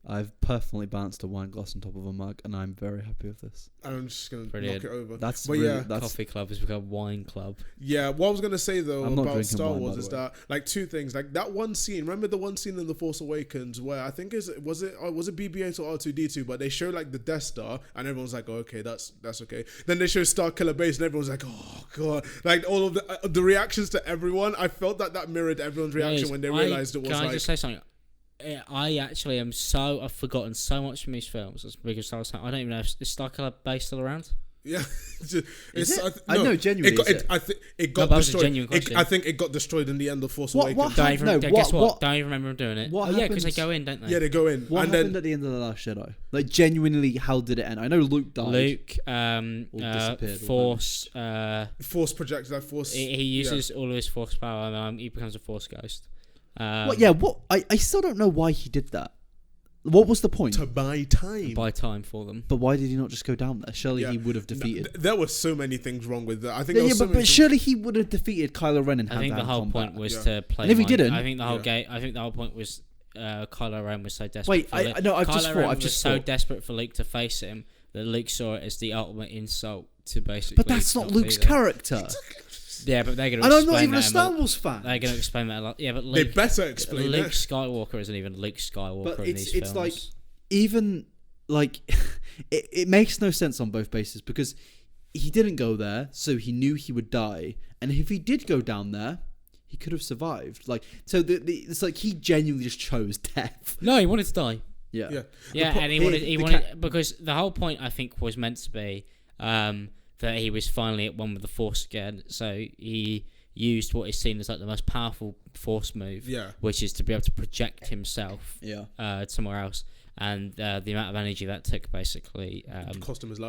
S1: I've perfectly balanced a wine glass on top of a mug, and I'm very happy with this.
S2: I'm just going to knock it over.
S1: That's
S3: Coffee Club has become Wine Club.
S2: Yeah, what I was going to say, though, about Star Wars is that, like, 2 things. Like, that one scene, remember the one scene in The Force Awakens where I think was it BB-8 or R2-D2, but they show, like, the Death Star, and everyone's like, oh, okay, that's okay. Then they show Star Killer Base, and everyone's like, oh, God. Like, all of the reactions to everyone, I felt that mirrored everyone's reaction when they realized it was like... Can
S3: I just say something? I've forgotten so much from these films. Because I don't even know if is Star Killer Base still around.
S2: Yeah,
S1: I know genuinely.
S2: It got destroyed. I think it got destroyed in the end of Force Awakens.
S3: Guess what? Don't even remember them doing it. Because they go in, don't they?
S2: Yeah, they go in.
S1: What happened at the end of The Last Jedi? Like, genuinely, how did it end? I know Luke died.
S3: Luke, Force
S2: projects that Force.
S3: He uses all of his Force power, and he becomes a Force ghost.
S1: I still don't know why he did that. What was the point?
S2: To buy time.
S3: Buy time for them.
S1: But why did he not just go down there? Surely he would have defeated.
S2: There were so many things wrong with that. I think.
S1: But surely he would have defeated Kylo Ren and
S3: I think the whole point was to play.
S1: And if he didn't,
S3: I think the whole point was Kylo Ren was so desperate.
S1: Wait, I've just
S3: so desperate for Luke to face him that Luke saw it as the ultimate insult to basically.
S1: But that's not Luke's character.
S3: Yeah, but they're going to.
S1: And I'm not even a Star Wars fan.
S3: They're going to explain that a lot. Yeah, but
S2: they better explain
S3: Luke Skywalker isn't even Luke Skywalker in these films.
S1: It's like even like it makes no sense on both bases because he didn't go there, so he knew he would die, and if he did go down there, he could have survived. Like so, it's like he genuinely just chose death.
S3: No, he wanted to die.
S1: Yeah,
S3: and he wanted because the whole point I think was meant to be. That he was finally at one with the Force again, so he used what is seen as like the most powerful Force move, which is to be able to project himself somewhere else, and the amount of energy that took basically
S2: cost him his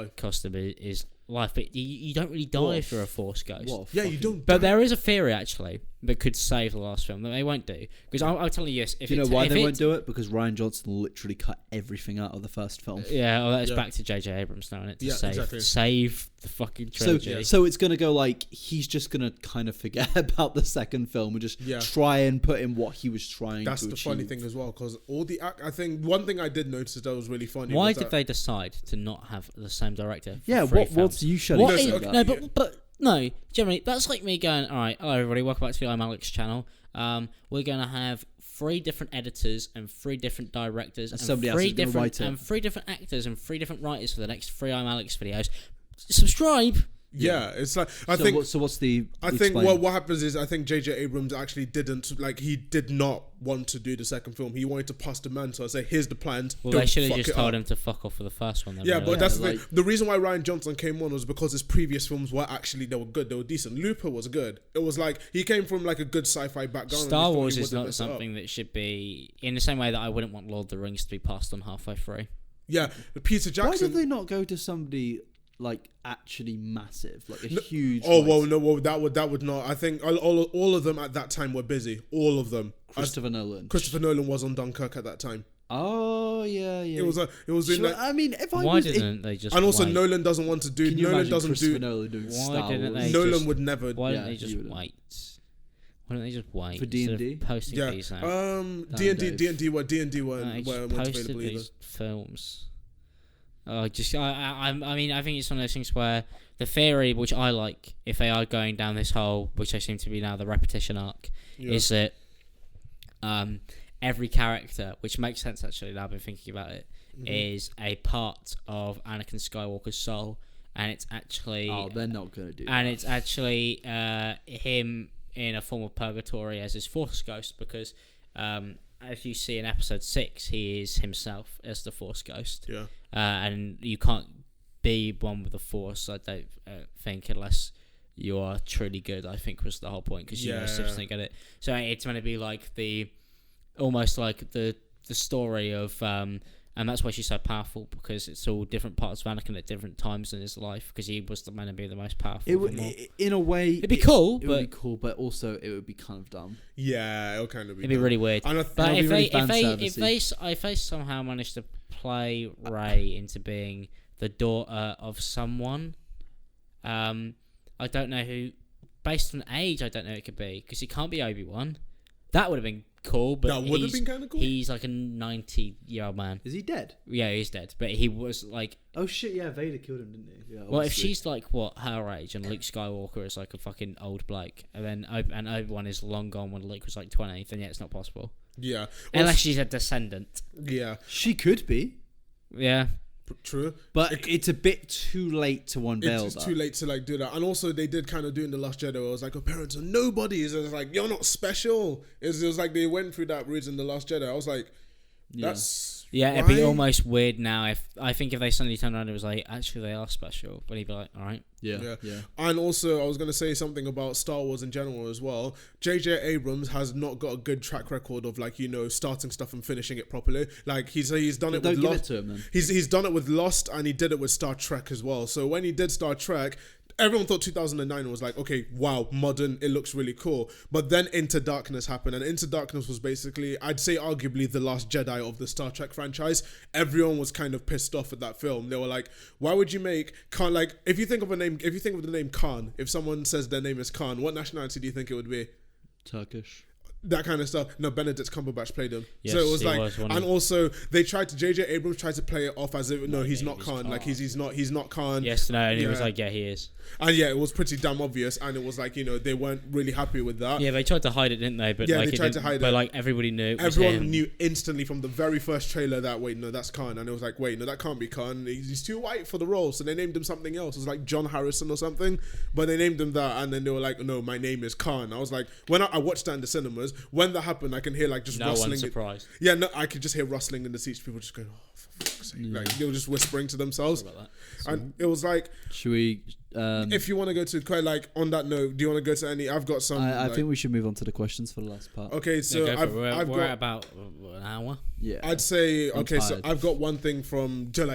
S2: life.
S3: But you don't really die if you're a Force ghost.
S2: Yeah, you don't.
S3: But there is a theory actually that could save the last film that they won't do because I'll tell you this.
S1: If you know why they won't do it? Because Rian Johnson literally cut everything out of the first film.
S3: Yeah, well, that's back to J.J. Abrams now, isn't it? To save the fucking trilogy.
S1: So it's gonna go like he's just gonna kind of forget about the second film and just try and put in what he was trying to achieve.
S2: That's the funny thing as well because I think one thing I did notice that was really funny.
S3: Why did they decide to not have the same director?
S2: Yeah,
S3: what's
S1: you shutting?
S3: No, generally, that's like me going, all right, hello everybody, welcome back to the ImAllexx channel. We're going to have 3 different editors and 3 different directors and 3 different actors and 3 different writers for the next 3 ImAllexx videos. Subscribe.
S2: Yeah, it's like I think.
S1: So what's the?
S2: I think what happens is I think J.J. Abrams actually he did not want to do the second film. He wanted to pass the mantle and say, "Here's the plans."
S3: Well, they should have just told him to fuck off for the first one. Then,
S2: yeah,
S3: really.
S2: but that's the thing. The reason why Rian Johnson came on was because his previous films were they were good. They were decent. Looper was good. It was like he came from like a good sci-fi background.
S3: Star Wars is not something that should be in the same way that I wouldn't want Lord of the Rings to be passed on halfway through.
S2: Yeah, Peter Jackson.
S1: Why did they not go to somebody like actually massive, like a huge?
S2: Oh well, no, well that would not. I think all of them at that time were busy. All of them.
S1: Christopher Nolan
S2: was on Dunkirk at that time.
S1: Oh yeah.
S2: It was in.
S1: I mean,
S3: why didn't they just?
S2: And also,
S3: wait?
S2: Nolan doesn't want to do.
S1: Can you
S2: Nolan
S1: doesn't
S2: do.
S1: Nolan doing
S3: Why
S1: Star
S3: didn't
S1: Wars?
S3: they
S2: Nolan
S3: just,
S2: would never.
S3: Why don't they just wait? Why don't they just wait
S1: for D&D?
S3: Posting
S2: Yeah.
S3: these out.
S2: D&D were
S3: posted these films. I mean, I think it's one of those things where the theory, which I like, if they are going down this whole, which they seem to be now, the repetition arc, is that every character, which makes sense actually, now I've been thinking about it, is a part of Anakin Skywalker's soul, and it's actually...
S1: Oh, they're not going to do that.
S3: And it's actually him in a form of purgatory as his Force ghost, because... as you see in episode 6, he is himself as the Force ghost.
S2: Yeah.
S3: And you can't be one with the Force, I don't think, unless you are truly good, I think was the whole point, because Sith didn't get it. So it's going to be like almost like the story of... and that's why she's so powerful, because it's all different parts of Anakin at different times in his life, because he was the man to be the most powerful.
S1: In a way,
S3: it'd be cool.
S1: It would be cool, but also it would be kind of dumb.
S2: Yeah, it'll kind of be.
S3: It'd be really weird. But if they somehow manage to play Rey into being the daughter of someone, I don't know who. Based on age, I don't know who it could be, because it can't be Obi-Wan. That would have been cool, but
S2: that would have been kind of cool.
S3: He's like a 90-year-old man.
S1: Is he dead?
S3: Yeah, he's dead. But he was like...
S1: Oh shit, yeah, Vader killed him, didn't he? Yeah,
S3: well, if she's like, what, her age, and Luke Skywalker is like a fucking old bloke, and then Obi-Wan is long gone when Luke was like 20, then yeah, it's not possible.
S2: Yeah.
S3: Unless she's a descendant.
S2: Yeah.
S1: She could be.
S3: Yeah.
S2: True,
S1: but it's a bit too late to unveil.
S2: It's too late to like do that, and also they did kind of do in the Last Jedi. Where it was like, "Her parents are nobodies." It was like, "You're not special." It was like they went through that route in the Last Jedi. I was like, "That's
S3: it'd be almost weird now if they suddenly turned around and it was like, actually they are special." But he'd be like, "All right."
S1: Yeah.
S2: And also, I was going to say something about Star Wars in general as well. J.J. Abrams has not got a good track record of starting stuff and finishing it properly. Like he's done it with Lost. He's done it with Lost, and he did it with Star Trek as well. So when he did Star Trek, everyone thought 2009 was like, okay, wow, modern, it looks really cool. But then Into Darkness happened, and Into Darkness was basically, I'd say arguably the last Jedi of the Star Trek franchise. Everyone was kind of pissed off at that film. They were like, why would you make Khan, like, if you think of the name Khan, if someone says their name is Khan, what nationality do you think it would be?
S1: Turkish.
S2: That kind of stuff. No, Benedict Cumberbatch played him.
S3: Yes,
S2: so it was like, and also they tried to, J.J. Abrams tried to play it off as if he's not Khan. Like he's not Khan.
S3: Yes, no, and he was like, yeah, he is.
S2: And yeah, it was pretty damn obvious, and it was like, they weren't really happy with that.
S3: Yeah, they tried to hide it, didn't they? But
S2: they tried to hide it.
S3: But like everybody knew.
S2: Everyone knew instantly from the very first trailer that that's Khan, and it was like, wait, no, that can't be Khan. He's too white for the role, so they named him something else. It was like John Harrison or something, but they named him that, and then they were like, no, my name is Khan. I was like, when I watched that in the cinemas, when that happened, I can hear like just rustling.
S3: No one's surprised.
S2: I could just hear rustling in the seats. People just going, oh, for fuck's sake. Like they were just whispering to themselves. And it was like,
S1: should we?
S2: If you want to go to quite like on that note, do you want to go to any? I've got some.
S1: I think we should move on to the questions for the last part.
S2: Okay, so
S3: we're at about an hour.
S2: Yeah, I'd say okay. So I've got one thing from Joe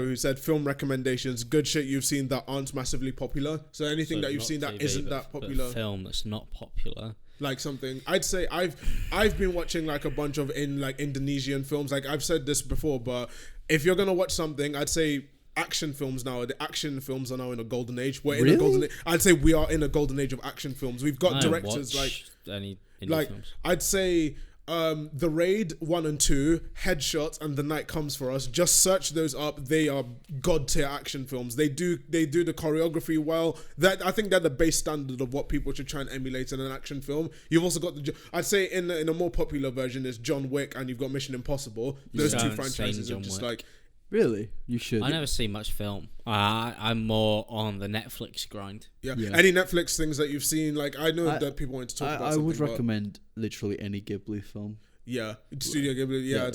S2: who said film recommendations, good shit you've seen that aren't massively popular. So anything that you've seen that isn't that popular.
S3: But film that's not popular.
S2: Like something I'd say I've been watching like a bunch of Indonesian films. Like I've said this before, but if you're gonna watch something, I'd say action films now. The action films are now in a golden age. We're in a golden age. I'd say we are in a golden age of action films. We've got directors like
S3: any
S2: like
S3: films.
S2: I'd say The Raid 1 and 2, Headshot, and The Night Comes for Us. Just search those up. They are god tier action films. They do the choreography well. That I think they're the base standard of what people should try and emulate in an action film. You've also got I'd say in a more popular version is John Wick, and you've got Mission Impossible. Those two franchises are just like.
S1: Really? You should.
S3: I never see much film. I'm more on the Netflix grind.
S2: Yeah. Any Netflix things that you've seen? Like, I know that people want to talk about.
S1: I would recommend literally any Ghibli film.
S2: Yeah, Studio Ghibli. Yeah,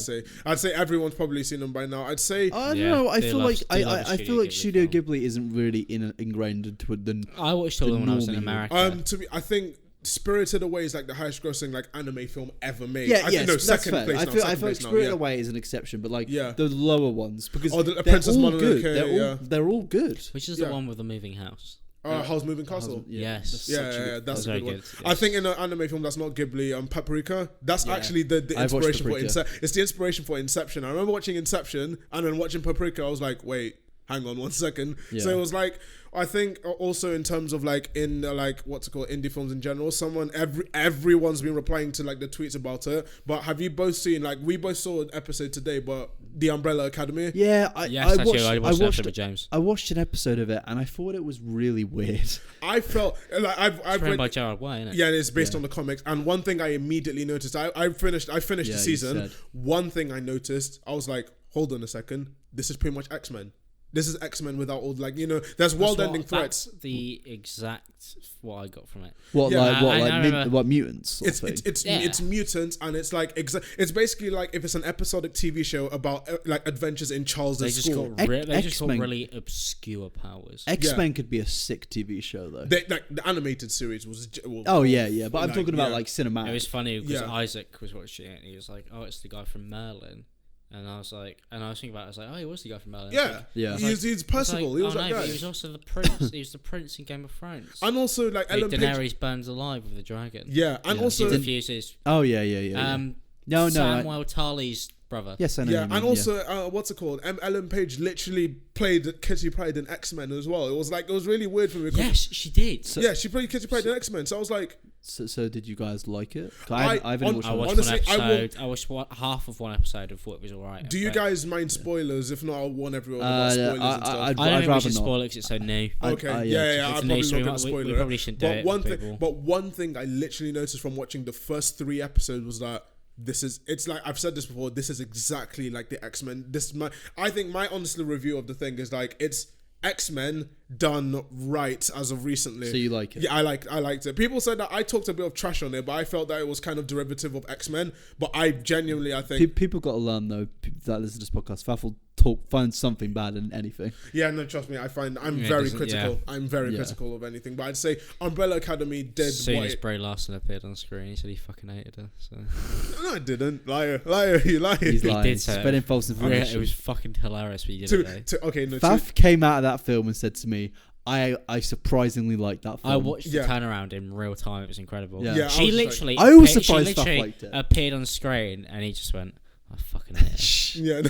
S2: I'd say everyone's probably seen them by now. I'd say.
S1: I don't know. I feel like Studio Ghibli isn't really ingrained into it.
S3: I watched all of them when I was in America.
S2: I think Spirited Away is like the highest grossing like anime film ever made.
S1: Yeah,
S2: that's fair. I feel
S1: like Spirited Away is an exception, but like the lower ones because
S2: the Princess Mononoke,
S1: they're all good.
S3: Which is the one with the moving house?
S2: Howl's Moving Castle.
S3: Yes.
S2: Yeah, that's a good one.
S3: Yes.
S2: I think in an anime film that's not Ghibli, Paprika, that's actually the inspiration for Inception. It's the inspiration for Inception. I remember watching Inception and then watching Paprika. I was like, wait, hang on 1 second. Yeah. So it was like, I think also in terms of like in like what's it called, indie films in general, everyone's been replying to like the tweets about it. But have you both seen, like, we both saw an episode today, but The Umbrella Academy?
S1: Yeah, I watched an episode of it and I thought it was really weird.
S2: I felt like I've read
S3: by Gerard Way, isn't it?
S2: Yeah, and it's based on the comics. And one thing I immediately noticed, I finished the season. One thing I noticed, I was like, hold on a second, this is pretty much X-Men. This is X-Men without all, like, there's world-ending threats.
S3: That's the exact what I got from it.
S1: What mutants?
S2: It's mutants, and it's like it's basically like if it's an episodic TV show about like adventures in Charles's school.
S3: They just got really obscure powers.
S1: X-Men could be a sick TV show though.
S2: Like the animated series was.
S1: But I'm talking about like cinematic.
S3: It was funny because Isaac was watching it and he was like, "Oh, it's the guy from Merlin." And I was thinking about it, I was like, oh, he was the guy from Merlin.
S2: He's Percival. He was that guy.
S3: But he was also the prince. He was the prince in Game of Thrones.
S2: And also, like, Ellen Page.
S3: Daenerys burns alive with the dragon.
S2: Yeah, and also.
S3: He defuses.
S1: Oh, yeah.
S3: Samuel Tarly's brother.
S1: Yes, I know.
S2: Yeah, and also, what's it called? Ellen Page literally played Kitty Pryde in X-Men as well. It was really weird for me.
S3: Yes, she did.
S2: She played Kitty Pryde in X-Men. So I was like.
S1: So did you guys like it?
S3: I watched half of one episode and thought it was alright.
S2: Do you guys mind spoilers? If not, I'll warn everyone about spoilers and stuff.
S3: I don't think we should spoil it because it's so new.
S2: Okay, I'm probably not going to spoil it.
S3: We probably shouldn't do it.
S2: But one thing I literally noticed from watching the first 3 episodes was that it's like, I've said this before, this is exactly like the X-Men. I think my honest review of the thing is like, it's X-Men done right as of recently.
S1: So you like it?
S2: Yeah, I liked it. People said that I talked a bit of trash on it, but I felt that it was kind of derivative of X-Men. But I think
S1: people got to learn though that listen to this podcast. Faf will find something bad in anything.
S2: Yeah, no, trust me. I'm very critical. Yeah. I'm very critical of anything. But I'd say Umbrella Academy did.
S3: As soon as Brie Larson appeared on screen, he said he fucking hated her. So.
S2: No, I didn't. Liar, you liar.
S1: He's lying. He did say spreading false information.
S3: It was fucking hilarious when you did it.
S1: Faf came out of that film and said to me, I surprisingly liked that film.
S3: I watched the turnaround in real time. It was incredible.
S1: Yeah.
S3: She literally.
S1: I was surprised Faf liked it.
S3: Appeared on screen and he just went, I fucking hate it.
S2: Yeah.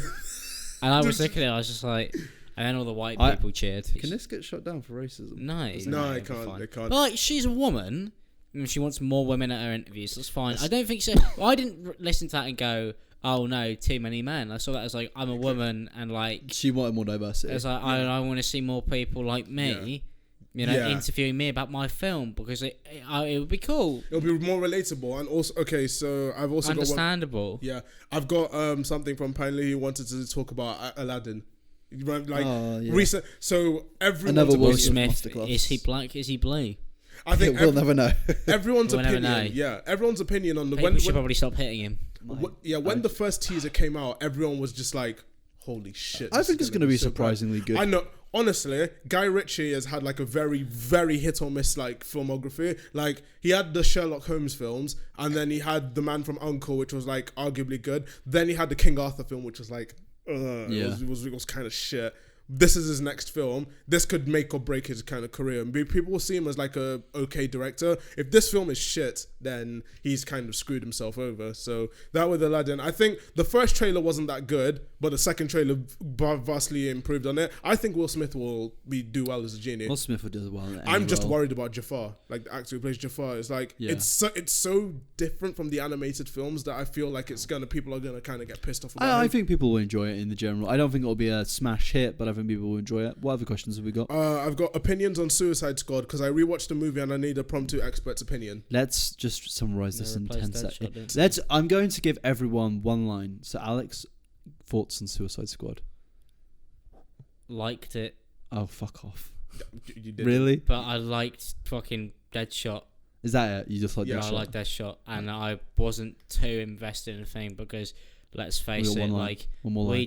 S3: And I was looking at it, I was just like, and then all the white people cheered.
S1: Can this get shut down for racism?
S3: No,
S2: it can't.
S3: But like, she's a woman, and she wants more women at her interviews. That's fine. I don't think so. I didn't listen to that and go, oh no, too many men. I saw that as like, I'm a woman, and like
S1: she wanted more diversity.
S3: It's like I want to see more people like me. Interviewing me about my film because it would be cool.
S2: It'll be more relatable and also so I've also
S3: understandable.
S2: I've got something from Pinley who wanted to talk about Aladdin. Recent. So everyone's
S3: Will Smith, is he black? Is he blue?
S2: I think
S1: we'll never know.
S2: Everyone's opinion. Yeah, everyone's opinion on the.
S3: People should probably stop hitting him.
S2: When the first teaser came out, everyone was just like, "Holy shit!"
S1: I think it's going to be surprisingly good.
S2: I know. Honestly, Guy Ritchie has had like a very, very hit or miss like filmography. Like he had the Sherlock Holmes films, and then he had The Man from U.N.C.L.E., which was like arguably good. Then he had the King Arthur film, which was like, it was kind of shit. This is his next film. This could make or break his kind of career. And people will see him as like a okay director. If this film is shit, then he's kind of screwed himself over. So that with Aladdin, I think the first trailer wasn't that good, but the second trailer vastly improved on it. I think Will Smith will do well as a genie.
S1: Will Smith will do well.
S2: I'm just worried about Jafar, like the actor who plays Jafar. It's like it's so different from the animated films that I feel like people are gonna kind of get pissed off about.
S1: I think people will enjoy it in the general. I don't think it'll be a smash hit, but I think people will enjoy it. What other questions have we got?
S2: I've got opinions on Suicide Squad because I rewatched the movie and I need a promptu expert's opinion.
S1: Let's just summarize this in 10 seconds. I'm going to give everyone one line. So, Alex, thoughts on Suicide Squad?
S3: Liked it.
S1: Oh, fuck off.
S2: You did.
S1: Really?
S3: But I liked fucking Deadshot.
S1: Is that it? You just like Deadshot?
S3: Yeah, I like Deadshot, and I wasn't too invested in the thing because, let's face it, like we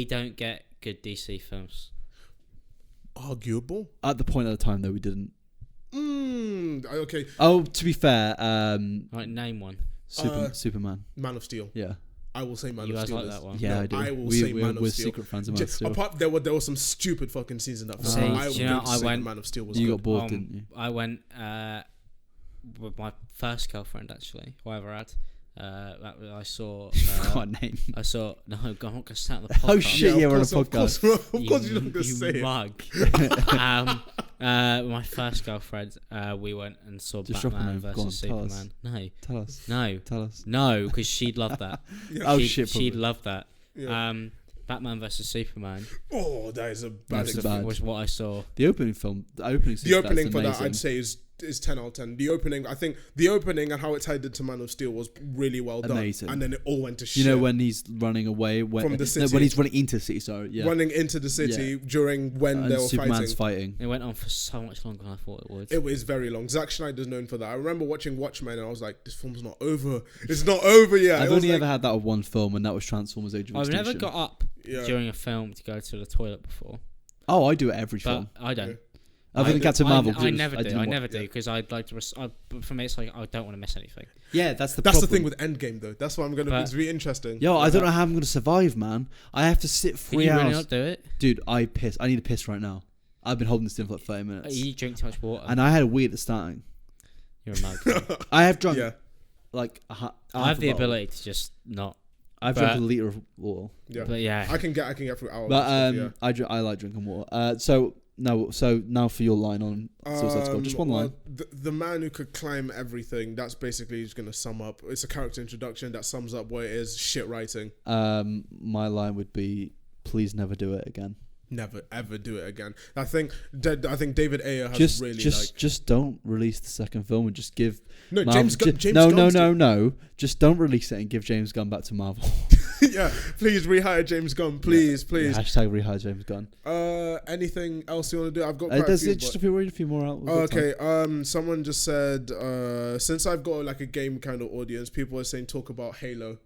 S3: don't get good DC films.
S2: Arguable.
S1: At the point of the time, though, we didn't.
S2: Okay.
S1: Oh, to be fair,
S3: like name one.
S1: Superman.
S2: Man of Steel.
S1: Yeah.
S2: I will say Man
S3: you
S2: of Steel.
S3: You guys like that one?
S1: Yeah, I do.
S2: I will say Man of Steel.
S1: We're secret fans of Man of Steel.
S2: Apart, there were some stupid fucking scenes in that film. I went. Man of Steel was.
S1: You
S2: good.
S1: got bored, didn't you?
S3: I went with my first girlfriend, actually, who I ever had. I saw.
S1: Got a name.
S3: I saw. No, I'm not going to start the podcast.
S1: Oh shit! Yeah, we're on a podcast.
S2: Of course, you're not going to say
S3: it. Mug. My first girlfriend. We went and saw
S1: Just
S3: Batman versus Superman.
S1: Tell us.
S3: No.
S1: Tell us.
S3: No, because she'd love that. She'd love that. Yeah. Batman versus Superman.
S2: Oh, that is a bad experience.
S3: Was what I saw.
S1: The opening for that
S2: I'd say is 10 out of 10. The opening, I think the opening and how it's headed to Man of Steel was really well done.
S1: Amazing.
S2: And then it all went to shit.
S1: You know when he's running away
S2: from the city.
S1: When he's running into the city, sorry. Yeah.
S2: Running into the city during when they were
S1: Superman's fighting.
S3: It went on for so much longer than I thought it would.
S2: It was very long. Zack Snyder's known for that. I remember watching Watchmen and I was like, this film's not over. It's not over yet.
S1: I've only ever had that with one film, and that was Transformers: Age of Extinction.
S3: I've never got up during a film to go to the toilet before.
S1: Oh, I do it every film.
S3: I don't.
S1: Other than Captain Marvel.
S3: I never do because I'd like to. For me, it's like I don't want to miss anything.
S1: Yeah, that's the
S2: thing with Endgame though. That's why I'm gonna. It's really interesting.
S1: Yo, I don't know how I'm gonna survive, man. I have to sit 3 hours.
S3: Can you really not do it,
S1: dude? I need to piss right now. I've been holding this in for like 30 minutes.
S3: You drink too much water,
S1: and I had a wee at the starting.
S3: You're a mug.
S1: I have drunk like
S3: I have the ability to just not.
S1: I've drunk a liter of water.
S2: Yeah,
S3: but yeah,
S2: I can get through hours.
S1: But I like drinking water. So now for your line on Suicide Squad, just one line.
S2: The man who could climb everything. That's basically just gonna sum up. It's a character introduction that sums up what it is. Shit writing.
S1: My line would be, please never do it again.
S2: Never ever do it again. I think David Ayer has
S1: just don't release the second film and just give
S2: James Gunn.
S1: No. Just don't release it and give James Gunn back to Marvel.
S2: Yeah, please rehire James Gunn, please.
S1: Yeah, hashtag rehire James Gunn.
S2: Anything else you want to do? I've got quite
S1: a few more out.
S2: Okay. Someone just said since I've got like a game kind of audience, people are saying talk about Halo.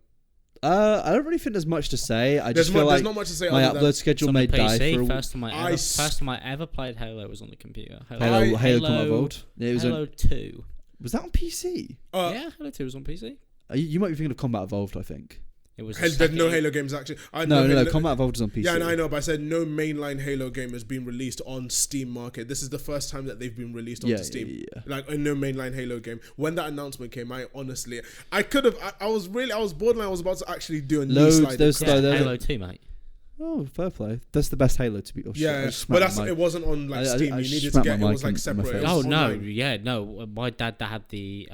S1: I don't really think there's much to say. There's
S2: not much to say.
S1: My upload schedule may die for
S3: first time I ever played Halo was on the computer.
S1: Halo Combat Evolved.
S3: Halo 2.
S1: Was that on PC?
S3: Yeah, Halo 2 was on PC.
S1: You might be thinking of Combat Evolved, I think.
S3: It was
S2: there's no Halo games actually.
S1: No, Combat Evolved is on PC.
S2: Yeah, I know, but I said no mainline Halo game has been released on Steam Market. This is the first time that they've been released onto Steam.
S1: Yeah.
S2: Like no mainline Halo game. When that announcement came, I was borderline. I was about to actually do a knee slide.
S3: Halo 2, mate.
S1: Oh, fair play. That's the best Halo to be.
S2: But it wasn't on like Steam. You needed to get it was like separate.
S3: Oh no, my dad had the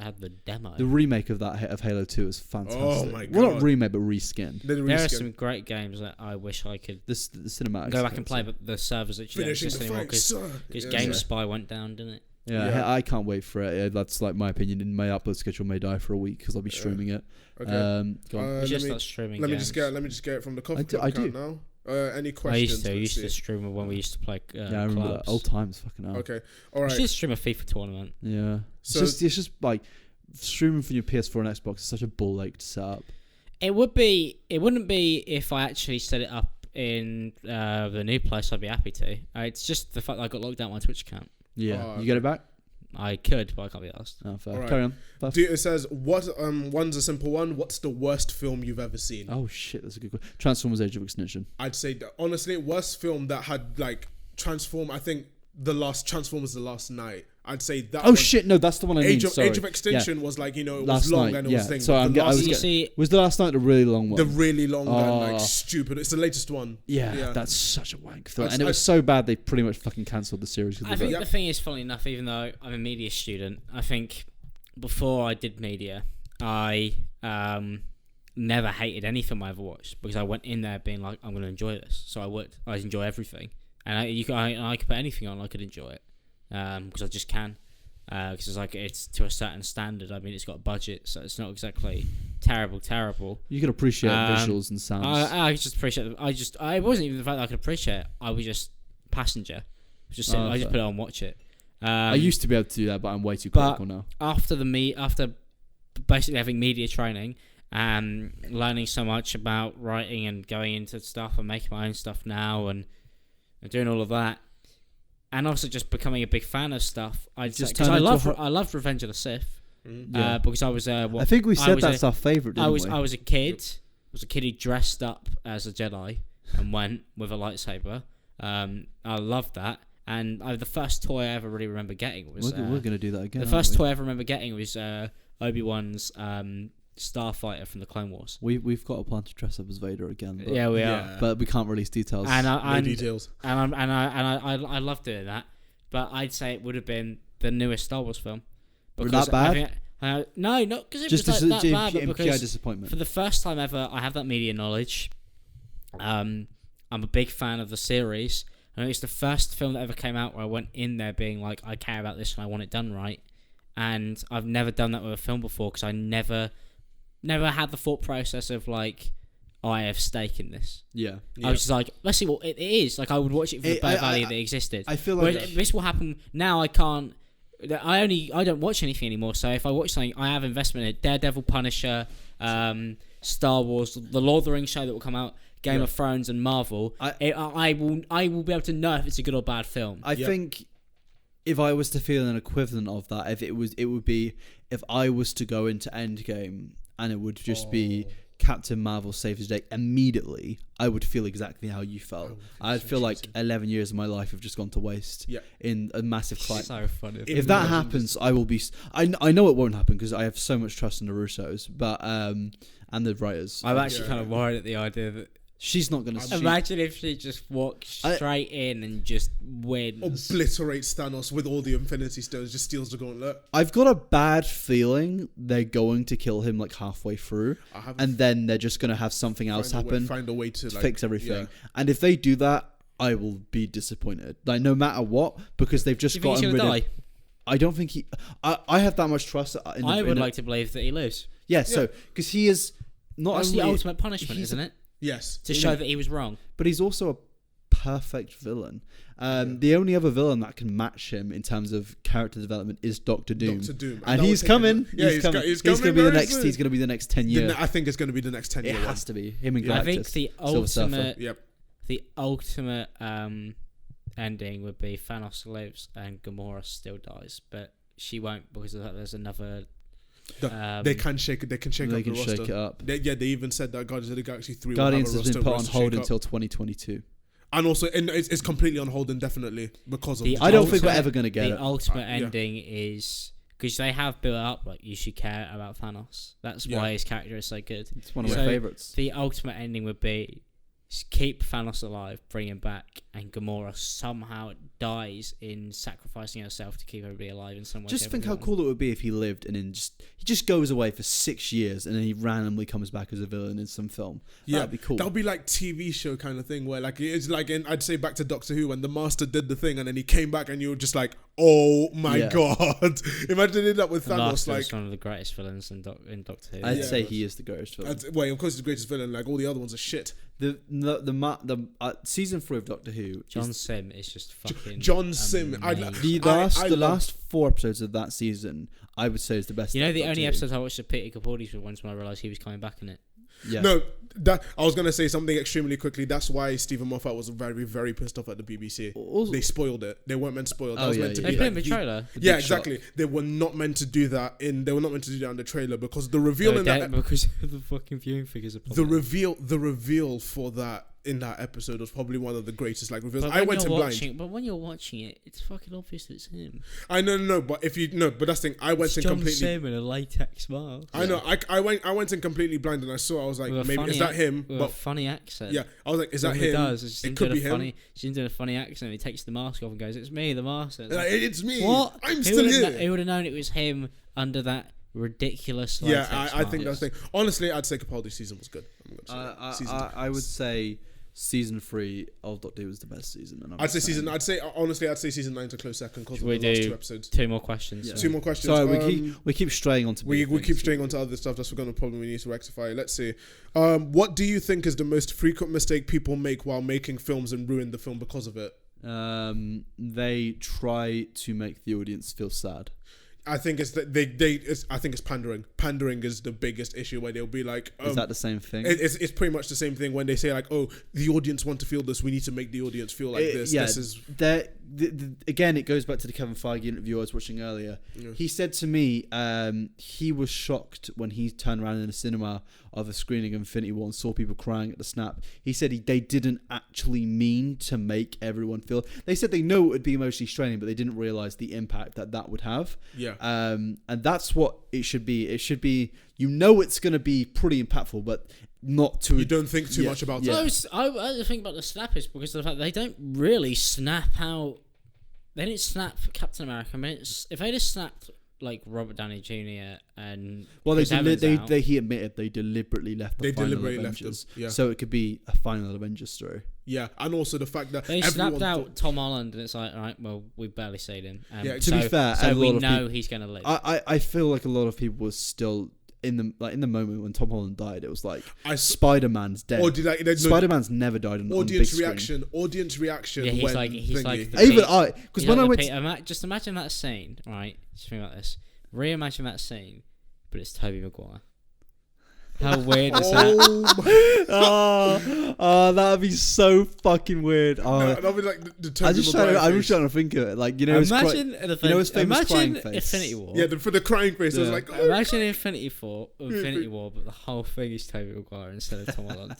S3: demo.
S1: The remake of that of Halo 2 is fantastic.
S2: Oh my god!
S1: Well, not remake, but reskin.
S3: There are some great games that I wish I could
S1: the cinematic
S3: go back and play, but the servers actually don't exist anymore because GameSpy went down, didn't it?
S1: Yeah, I can't wait for it. That's like my opinion. In my upload schedule may die for a week because I'll be streaming it.
S2: Okay.
S3: Streaming.
S2: Let me just get it from the coffee cup account now. Any questions?
S3: I used to stream when we used to play
S1: I remember that. Old times, fucking hell.
S2: Okay, all right.
S3: You should stream a FIFA tournament.
S1: Yeah. So it's just like streaming from your PS4 and Xbox is such a ball ache to set up.
S3: It wouldn't be if I actually set it up in the new place. I'd be happy to. It's just the fact that I got locked out my Twitch account.
S1: Yeah. You get it back?
S3: I could, but I can't be asked.
S1: Oh, fair.
S2: Right.
S1: Carry on.
S2: It says, one's a simple one. What's the worst film you've ever seen?
S1: Oh, shit. That's a good question. Transformers: Age of Extinction.
S2: I'd say, honestly, worst film that had, like, transformed. I think Transformers The Last Night. I'd say that.
S1: Oh shit! No, that's the one I mean.
S2: Age of Extinction was like, it
S1: last
S2: was long
S1: night,
S2: and it was thing.
S1: So was The Last Night the really long one?
S2: The really long and like stupid. It's the latest one.
S1: Yeah, that's such a wank film, and it was so bad they pretty much fucking cancelled the series.
S3: I think the thing is, funny enough, even though I'm a media student, I think before I did media, I never hated any film I ever watched because I went in there being like, I'm going to enjoy this. So I enjoy everything, and I could put anything on, I could enjoy it. Because I just can, because it's to a certain standard. I mean, it's got a budget, so it's not exactly terrible.
S1: You can appreciate visuals and sounds.
S3: I just appreciate. I wasn't even the fact that I could appreciate it. I was just passenger. I just put it on, watch it.
S1: I used to be able to do that, but I'm way too critical now.
S3: After basically having media training and learning so much about writing and going into stuff and making my own stuff now and doing all of that. And also just becoming a big fan of stuff. I loved Revenge of the Sith. Because I was.
S1: I think we said that's our favourite.
S3: I was a kid. I was a kid who dressed up as a Jedi and went with a lightsaber. I loved that. And the first toy I ever really remember getting was.
S1: We're going to do that again.
S3: The first toy I ever remember getting was Obi-Wan's Starfighter from the Clone Wars.
S1: We've got a plan to dress up as Vader again. But,
S3: yeah, we are,
S1: but we can't release details.
S3: No
S2: details.
S3: And I love doing that. But I'd say it would have been the newest Star Wars film.
S1: Because that bad?
S3: No, not because it
S1: just
S3: was that bad, but because
S1: disappointment.
S3: For the first time ever, I have that media knowledge. I'm a big fan of the series, and it's the first film that ever came out where I went in there being like, I care about this and I want it done right. And I've never done that with a film before because I never had the thought process of like, I have stake in this.
S1: Yeah.
S3: I was just like, let's see what it is. Like, I would watch it for the value that existed.
S1: I feel like
S3: this will happen now. I can't. I don't watch anything anymore. So if I watch something, I have investment in it. Daredevil, Punisher, Star Wars, the Lord of the Rings show that will come out, Game of Thrones, and Marvel. I will be able to know if it's a good or bad film.
S1: I think if I was to feel an equivalent of that, it would be if I was to go into Endgame. And it would just be Captain Marvel saves the day immediately. I would feel exactly how you felt. I'd feel like 11 years of my life have just gone to waste in a massive climb.
S3: So funny.
S1: If that happens, I will be. I know it won't happen because I have so much trust in the Russos, but and the writers.
S3: I'm actually kind of worried at the idea that
S1: she's not going to.
S3: Imagine if she just walks straight in and just wins.
S2: Obliterates Thanos with all the Infinity Stones, just steals the gauntlet.
S1: I've got a bad feeling they're going to kill him like halfway through, and then they're just going to have something else happen.
S2: Find a way to
S1: fix everything. Yeah. And if they do that, I will be disappointed. Like no matter what, because they've just gotten rid of. I don't think he. I have that much trust.
S3: I would like to believe that he lives.
S1: Yeah. So because he is not.
S3: That's the ultimate punishment, isn't it?
S2: Yes.
S3: To show that he was wrong.
S1: But he's also a perfect villain. The only other villain that can match him in terms of character development is Doctor Doom. And he's coming. He's going to be the next. He's going to be the next 10 years.
S2: I think it's going to be the next 10 years.
S1: It has to be him and Galactus.
S3: I think the ultimate ending would be Thanos lives and Gamora still dies, but she won't because there's another.
S2: They can shake it. They can shake
S1: it up.
S2: They even said that Guardians of the Galaxy 3
S1: Guardians has been put on hold until 2022.
S2: And also, it's completely on hold indefinitely because of.
S1: I don't think we're ever going to get it.
S3: The ultimate ending is because they have built up like you should care about Thanos. That's why his character is so good.
S1: It's one of my favorites.
S3: The ultimate ending would be keep Thanos alive, bring him back, and Gamora somehow dies in sacrificing herself to keep everybody alive in some way.
S1: Just think how cool it would be if he lived and then he just goes away for 6 years and then he randomly comes back as a villain in some film. That'd be cool.
S2: That would be like TV show kind of thing where like it's like I'd say back to Doctor Who when the Master did the thing and then he came back and you were just like, oh my god! Imagine it up with Thanos.
S3: Master
S2: like
S3: is one of the greatest villains in Doctor Who.
S1: I'd say he is the greatest villain.
S2: Of course, he's the greatest villain. Like all the other ones are shit.
S1: The season 3 of Doctor Who.
S3: John Sim is just fucking.
S2: John Sim.
S1: The last 4 episodes of that season, I would say is the best.
S3: You know, the only episodes I watched of Peter Capaldi's were ones when I realised he was coming back in it.
S1: Yeah.
S2: No, I was gonna say something extremely quickly. That's why Stephen Moffat was very, very pissed off at the BBC.
S1: Also,
S2: they spoiled it. They weren't meant to spoil it. That
S1: was
S2: meant to
S3: be. They put in the trailer.
S2: Yeah, exactly. Shot. They were not meant to do that in. They were not meant to do that in the trailer because the reveal in that
S3: because the fucking viewing figures are.
S2: The reveal for that episode was probably one of the greatest like reveals. I went in blind.
S3: But when you're watching it, it's fucking obvious that it's him.
S2: I know, but if you know, but that's the thing. I went in completely.
S3: John Sim in a latex mask.
S2: I know. I went in completely blind, and I saw. I was like, maybe is that him?
S3: With a funny accent.
S2: Yeah, I was like, is that him?
S3: It could be him. She's doing a funny accent. He takes the mask off and goes, "It's me, the master."
S2: It's me.
S3: What?
S2: I'm still here.
S3: He would have known it was him under that ridiculous.
S2: I think that's the thing. Honestly, I'd say Capaldi's season was good.
S1: I would say season 3 of Doctor Who was the best season. And
S2: I'd say season 9's a close second because of the last 2 episodes.
S3: 2 more questions.
S1: Yeah.
S2: 2 more questions.
S1: Sorry, we keep straying onto.
S2: We keep straying onto other stuff. That's a problem we need to rectify. Let's see. What do you think is the most frequent mistake people make while making films and ruin the film because of it?
S1: They try to make the audience feel sad.
S2: I think it's that I think it's pandering. Pandering is the biggest issue where they'll be like,
S1: is that the same thing?
S2: It's pretty much the same thing when they say like, oh, the audience want to feel this. We need to make the audience feel like this.
S1: Yeah,
S2: this is
S1: again, it goes back to the Kevin Feige interview I was watching earlier. Yeah. He said to me, he was shocked when he turned around in a cinema of a screening of Infinity War and saw people crying at the snap. He said they didn't actually mean to make everyone feel. They said they know it would be emotionally straining, but they didn't realize the impact that would have.
S2: Yeah.
S1: And that's what it should be. It should be, it's going to be pretty impactful, but not too.
S2: You don't think too much about it.
S3: I think about the snap is because of the fact they don't really snap out. They didn't snap Captain America. I mean, if they just snapped like Robert Downey Jr. and
S1: he admitted they deliberately left the final Avengers, so it could be a final Avengers story.
S2: Yeah, and also the fact that
S3: they snapped out Tom Holland, and it's like, all right, well, we've barely seen him.
S1: To be fair,
S3: so we know he's going to live.
S1: I feel like a lot of people were still in the moment when Tom Holland died. It was like Spider-Man's dead. Spider-Man's never died on
S2: audience
S1: big
S2: reaction.
S1: Screen.
S2: Audience reaction.
S3: Yeah, he's like
S1: even I because when I went
S3: just imagine that scene, right? Just think about this. Reimagine that scene, but it's Tobey Maguire. How weird is that?
S1: Oh, that'd be so fucking weird.
S2: That'd be like the Tobey
S1: I'm just trying to think of it. Like,
S3: imagine
S1: his famous crying face.
S3: Infinity War.
S2: Yeah, for the crying face. I was like,
S3: imagine Infinity War, but the whole thing is Tobey Maguire instead of Tom Holland.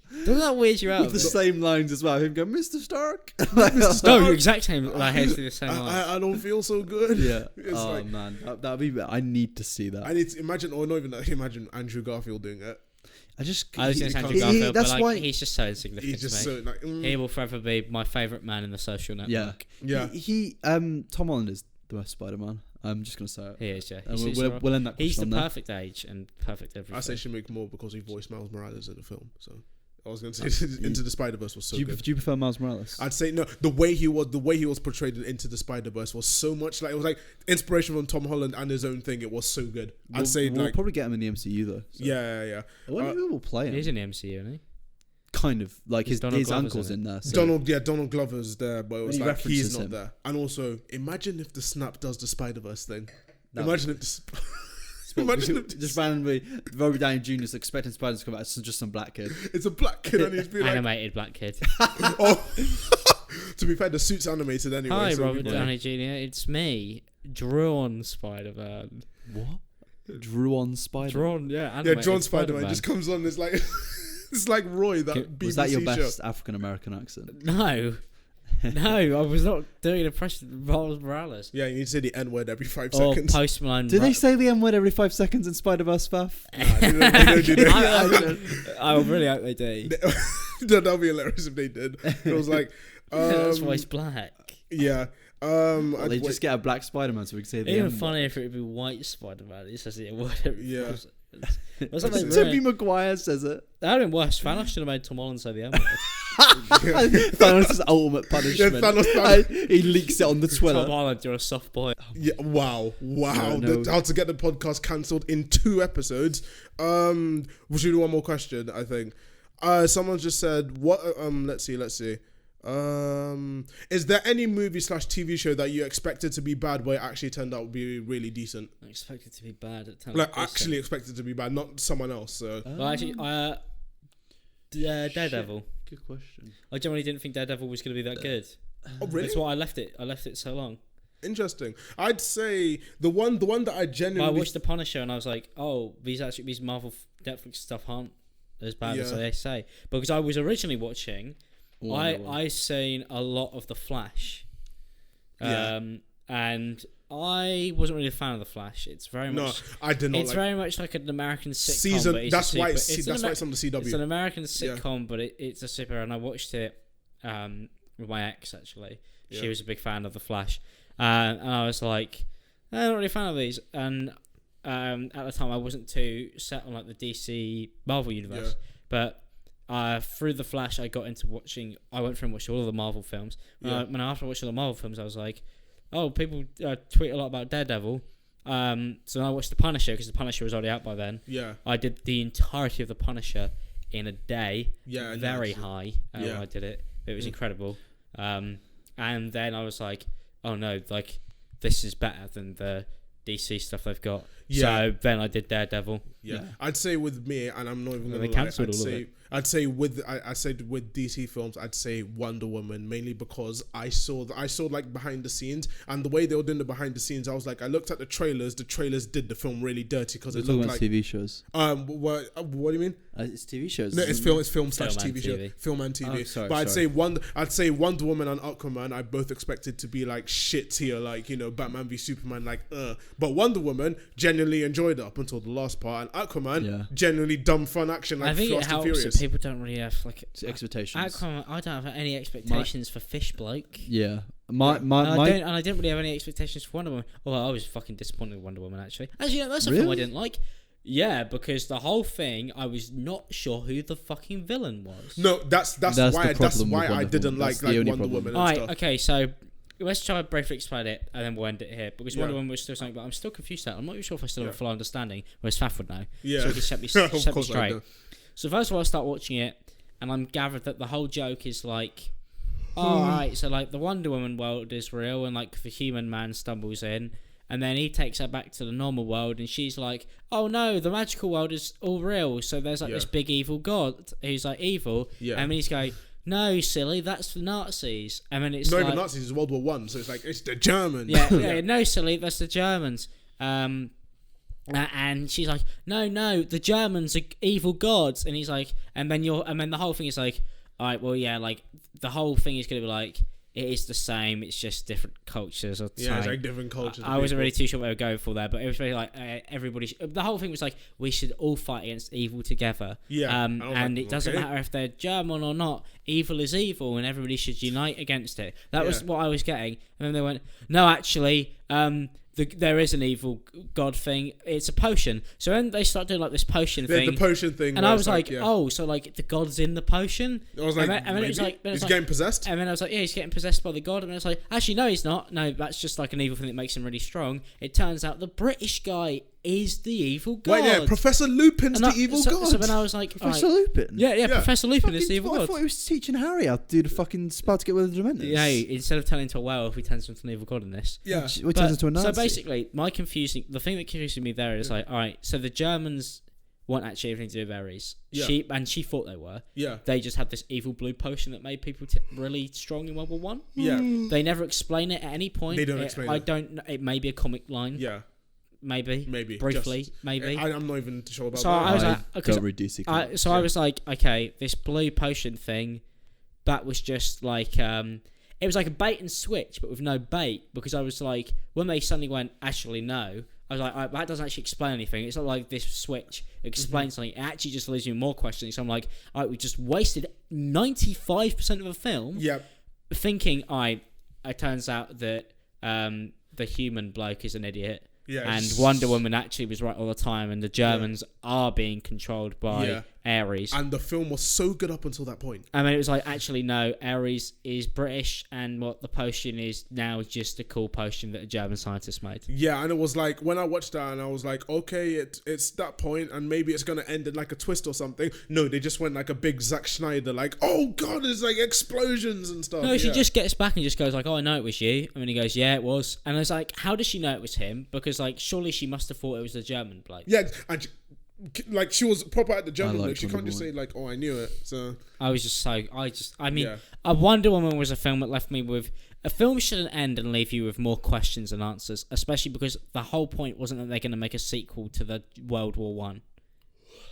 S3: Doesn't that weird you out?
S1: With the same lines as well. Him going, Mr. Stark.
S3: Mr. Stark. No, exact same. Like, the same lines.
S2: I don't feel so good.
S1: Yeah. Man, that'd be. I need to see that.
S2: I need to imagine, or not even that. Imagine Andrew Garfield doing it.
S3: I was going to say Andrew Garfield, but like, he's just so insignificant.
S2: He's just so like.
S3: He will forever be my favourite man in the Social Network.
S2: Yeah.
S1: Tom Holland is the best Spider-Man. I'm just going to say it.
S3: He is, yeah.
S1: We'll end that.
S3: He's the perfect age and perfect everything.
S2: I say he should make more because he voiced Miles Morales in the film. So I was going to say Into the Spider-Verse was so good.
S1: Do you prefer Miles Morales?
S2: I'd say no. The way he was portrayed in Into the Spider-Verse was so much like, it was like inspiration from Tom Holland and his own thing. It was so good. I'd say
S1: we'll probably get him in the MCU though. So.
S2: Yeah.
S1: I wonder who will play him.
S3: He's in the MCU, isn't he?
S1: Kind of like his uncle's in there.
S2: So. Donald Glover's there, but it was like he's not there. And also, imagine if the Snap does the Spider-Verse thing. Imagine if
S1: just randomly Robert Downey Jr. is expecting Spider to come out. It's just some black kid.
S2: It's a black kid and he's being
S3: animated black kid.
S2: To be fair, the suit's animated anyway.
S3: Hi, so Robert Downey Jr. It's me, drawn Spider-Man.
S1: What? Drawn Spider-Man?
S3: Drawn, yeah,
S2: drawn Spider-Man just comes on. It's like it's like Roy, that BBC
S1: was that your
S2: show.
S1: best African American accent?
S3: No, I was not doing an impression of Miles Morales.
S2: Yeah, you need to say the N-word every 5 seconds.
S3: Post Malone.
S1: Do they say the N-word every 5 seconds in Spider-Verse, Faff?
S2: Nah, they don't do that.
S3: I really hope they do.
S2: That'd be hilarious if they did. It was like...
S3: that's why he's black.
S2: Yeah.
S1: They just get a black Spider-Man so we can say the
S3: Even
S1: N-word.
S3: funnier if it would be white Spider-Man. He says the N-word every 5 seconds.
S1: Tobey Maguire says it.
S3: That would have been worse. Thanos should have made Tom Holland say the N-word.
S1: Thanos' ultimate punishment. He leaks it on the Twitter.
S3: Tom Holland, you're a soft boy.
S2: Yeah, wow.
S1: No.
S2: How to get the podcast cancelled in 2 episodes. We should do one more question, I think. Someone just said, what? Let's see. Is there any movie / TV show that you expected to be bad but it actually turned out to be really decent?
S3: I expected to be bad at times.
S2: Like actually expected to be bad, not someone else. So.
S3: Well, actually, Daredevil.
S1: Good question.
S3: I generally didn't think Daredevil was going to be that good.
S2: Oh really?
S3: That's why I left it. I left it so long.
S2: Interesting. I'd say the one that I genuinely.
S3: I watched The Punisher and I was like, oh, these Marvel Netflix stuff aren't as bad as they say, because I was originally watching. I seen a lot of The Flash, and I wasn't really a fan of The Flash. It's very much.
S2: No, I did not.
S3: It's very much like an American sitcom. But
S2: that's why it's on the CW.
S3: It's an American sitcom, but it's a super. And I watched it with my ex actually. Yeah. She was a big fan of The Flash, and I was like, I'm not really a fan of these. And at the time, I wasn't too set on like the DC Marvel universe, but. Through The Flash, I got into watching. I went through and watched all of the Marvel films. When after I watched all the Marvel films, I was like, "Oh, people tweet a lot about Daredevil." So I watched The Punisher because The Punisher was already out by then.
S2: Yeah,
S3: I did the entirety of The Punisher in a day.
S2: Yeah,
S3: very high. When I did it. It was incredible. And then I was like, "Oh no, like this is better than the DC stuff they've got." Yeah. So then I did Daredevil.
S2: Yeah. I'd say with me, and I'm not even going to lie, I'd say with DC films, I'd say Wonder Woman, mainly because I saw like behind the scenes, and the way they were doing the behind the scenes, I was like, I looked at the trailers did the film really dirty because it looked like
S1: TV shows.
S2: What do you mean?
S1: It's TV shows.
S2: No, it's film slash TV show. Film and TV.
S1: Oh, sorry,
S2: but I'd say Wonder Woman and Aquaman, I both expected to be like shit tier, like, you know, Batman v Superman, like But Wonder Woman genuinely enjoyed it up until the last part, and Aquaman genuinely dumb fun action like Fast and Furious.
S3: People don't really have like
S1: expectations.
S3: Aquaman, I don't have any expectations for Fish Bloke.
S1: Yeah.
S3: I didn't really have any expectations for Wonder Woman. Although I was fucking disappointed with Wonder Woman actually. Actually, that's a film I didn't like. Yeah, because the whole thing, I was not sure who the fucking villain was.
S2: No, that's why I didn't like Wonder Woman.
S3: Alright, okay, so let's try to briefly explain it, and then we'll end it here. Because Wonder Woman was still something, but I'm still confused. I'm not even sure if I still have a full understanding. Whereas Faf would know. Yeah. So he can set me straight. So first of all, I start watching it, and I'm gathered that the whole joke is like, alright, so like the Wonder Woman world is real, and like the human man stumbles in. And then he takes her back to the normal world, and she's like, "Oh no, the magical world is all real. So there's like this big evil god who's like evil." Yeah. And he's going, "No, silly, that's the Nazis." And then it's
S2: not even Nazis. It's World War One. So it's like it's the Germans.
S3: Yeah. No, silly, that's the Germans. And she's like, "No, the Germans are evil gods." And he's like, and then the whole thing is like, all right, well, yeah, like the whole thing is gonna be like. It is the same. It's just different cultures. It's
S2: like different cultures.
S3: I wasn't really too sure what they were going for there, but it was really like everybody. The whole thing was like we should all fight against evil together. Yeah, and it doesn't matter if they're German or not. Evil is evil, and everybody should unite against it. That was what I was getting. And then they went, no, actually, there is an evil god thing. It's a potion. So then they start doing like this potion thing.
S2: The potion thing.
S3: And I was like, oh, so like the god's in the potion?
S2: I was like, and then it was like, he's getting possessed?
S3: And then I was like, yeah, he's getting possessed by the god. And I was like, actually, no, he's not. No, that's just like an evil thing that makes him really strong. It turns out the British guy is the evil god.
S2: Wait, yeah, Professor Lupin's the evil god.
S3: So then I was like,
S1: Professor Lupin?
S3: Yeah, Professor Lupin is the evil god.
S1: I thought he was teaching Harry how to do the fucking spell to get rid of the Dementors.
S3: Yeah, instead of turning into a werewolf, he turns into an evil god in this.
S2: Yeah.
S1: He turns into a Nazi.
S3: So basically, the thing that confused me there is like, alright, so the Germans weren't actually anything to do with Ares. Yeah. She thought they were.
S2: Yeah.
S3: They just had this evil blue potion that made people really strong in World War One.
S2: Yeah.
S3: They never explain it at any point.
S2: They don't explain it.
S3: I don't know. It may be a comic line.
S2: Yeah.
S3: Maybe briefly, maybe.
S2: I'm not even sure about
S3: that.
S2: I
S3: was like, I was like, okay, this blue potion thing, that was just like, it was like a bait and switch, but with no bait, because I was like, when they suddenly went, actually no, I was like, that doesn't actually explain anything. It's not like this switch explains something. It actually just leaves me more questions. So I'm like, all right, we just wasted 95% of a film.
S2: Yep.
S3: Thinking, it turns out that the human bloke is an idiot.
S2: Yeah,
S3: and Wonder Woman actually was right all the time, and the Germans are being controlled by Ares.
S2: And the film was so good up until that point.
S3: I mean, it was like, actually, no, Ares is British, and what the potion is now is just a cool potion that a German scientist made.
S2: Yeah, and it was like, when I watched that, and I was like, okay, it's that point, and maybe it's going to end in like a twist or something. No, they just went like a big Zack Snyder, like, oh God, there's like explosions and stuff.
S3: No, she just gets back and just goes like, oh, I know it was you. And then he goes, yeah, it was. And I was like, how does she know it was him? Because like, surely she must have thought it was the German bloke.
S2: Yeah, and like she was proper at the German bloke. She can't just say like, oh, I knew it. So
S3: I was just so a Wonder Woman was a film that left me with. A film shouldn't end and leave you with more questions than answers, especially because the whole point wasn't that they're going to make a sequel to the World War One.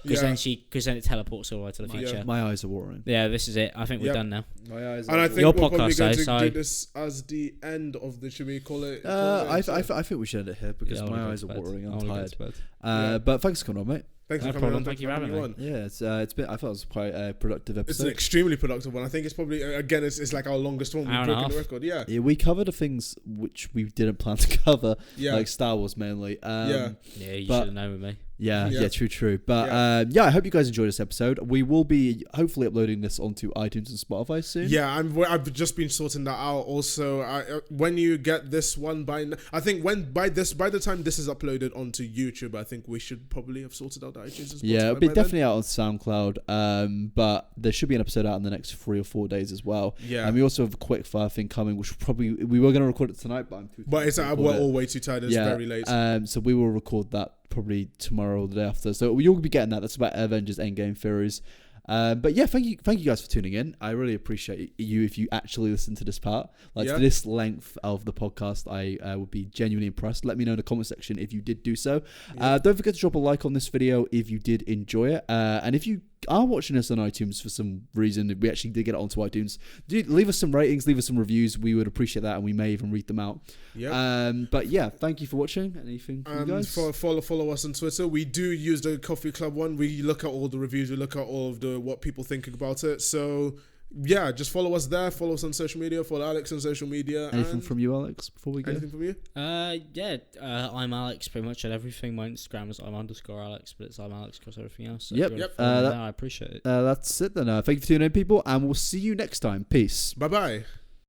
S3: Because then it teleports all the way to the future.
S1: My eyes are watering.
S3: Yeah, this is it. I think we're done now.
S1: My eyes.
S2: And I think
S3: your
S2: we're
S3: podcast,
S2: probably going to do this as the end of the. Should we call it?
S1: I think we should end it here because my eyes are watering. I'm tired. But thanks for coming on, mate.
S2: Thanks for coming on.
S3: Thank you for having me on.
S1: Yeah, it's been. I thought it was quite a productive episode.
S2: It's an extremely productive one. I think it's probably it's like our longest one. We've broken the record. Yeah,
S1: we covered the things which we didn't plan to cover, like Star Wars mainly.
S3: You should have known with me.
S1: Yeah, true. But I hope you guys enjoyed this episode. We will be hopefully uploading this onto iTunes and Spotify soon.
S2: Yeah, I've just been sorting that out. Also, when you get this one I think by the time this is uploaded onto YouTube, I think we should probably have sorted out the iTunes and Spotify.
S1: Yeah, it'll be definitely out on SoundCloud. But there should be an episode out in the next 3 or 4 days as well. Yeah, and we also have a quick fire thing coming, which we were going to record it tonight, but I'm too tired.
S2: But we're all way too tired. It's very late.
S1: So we will record that probably tomorrow or the day after. So you'll be getting that. That's about Avengers Endgame theories. But yeah, thank you guys for tuning in. I really appreciate you if you actually listen to this part. To this length of the podcast, I would be genuinely impressed. Let me know in the comment section if you did do so. Don't forget to drop a like on this video if you did enjoy it. And if you are watching us on iTunes for some reason, we actually did get it onto iTunes, leave us some ratings, leave us some reviews. We would appreciate that, and we may even read them out. But yeah, thank you for watching. Anything from you guys?
S2: Follow us on Twitter. We do use the Coffee Club one. We look at all the reviews. We look at all of what people think about it. So yeah, just follow us there. Follow us on social media. Follow Alex on social media.
S1: Anything from you, Alex, before we go?
S2: Anything from you?
S3: ImAllexx pretty much at everything. My Instagram is @_Alex, but it's ImAllexx across everything else. So
S1: yep.
S3: I appreciate it.
S1: That's it then. Thank you for tuning in, people, and we'll see you next time. Peace.
S2: Bye-bye.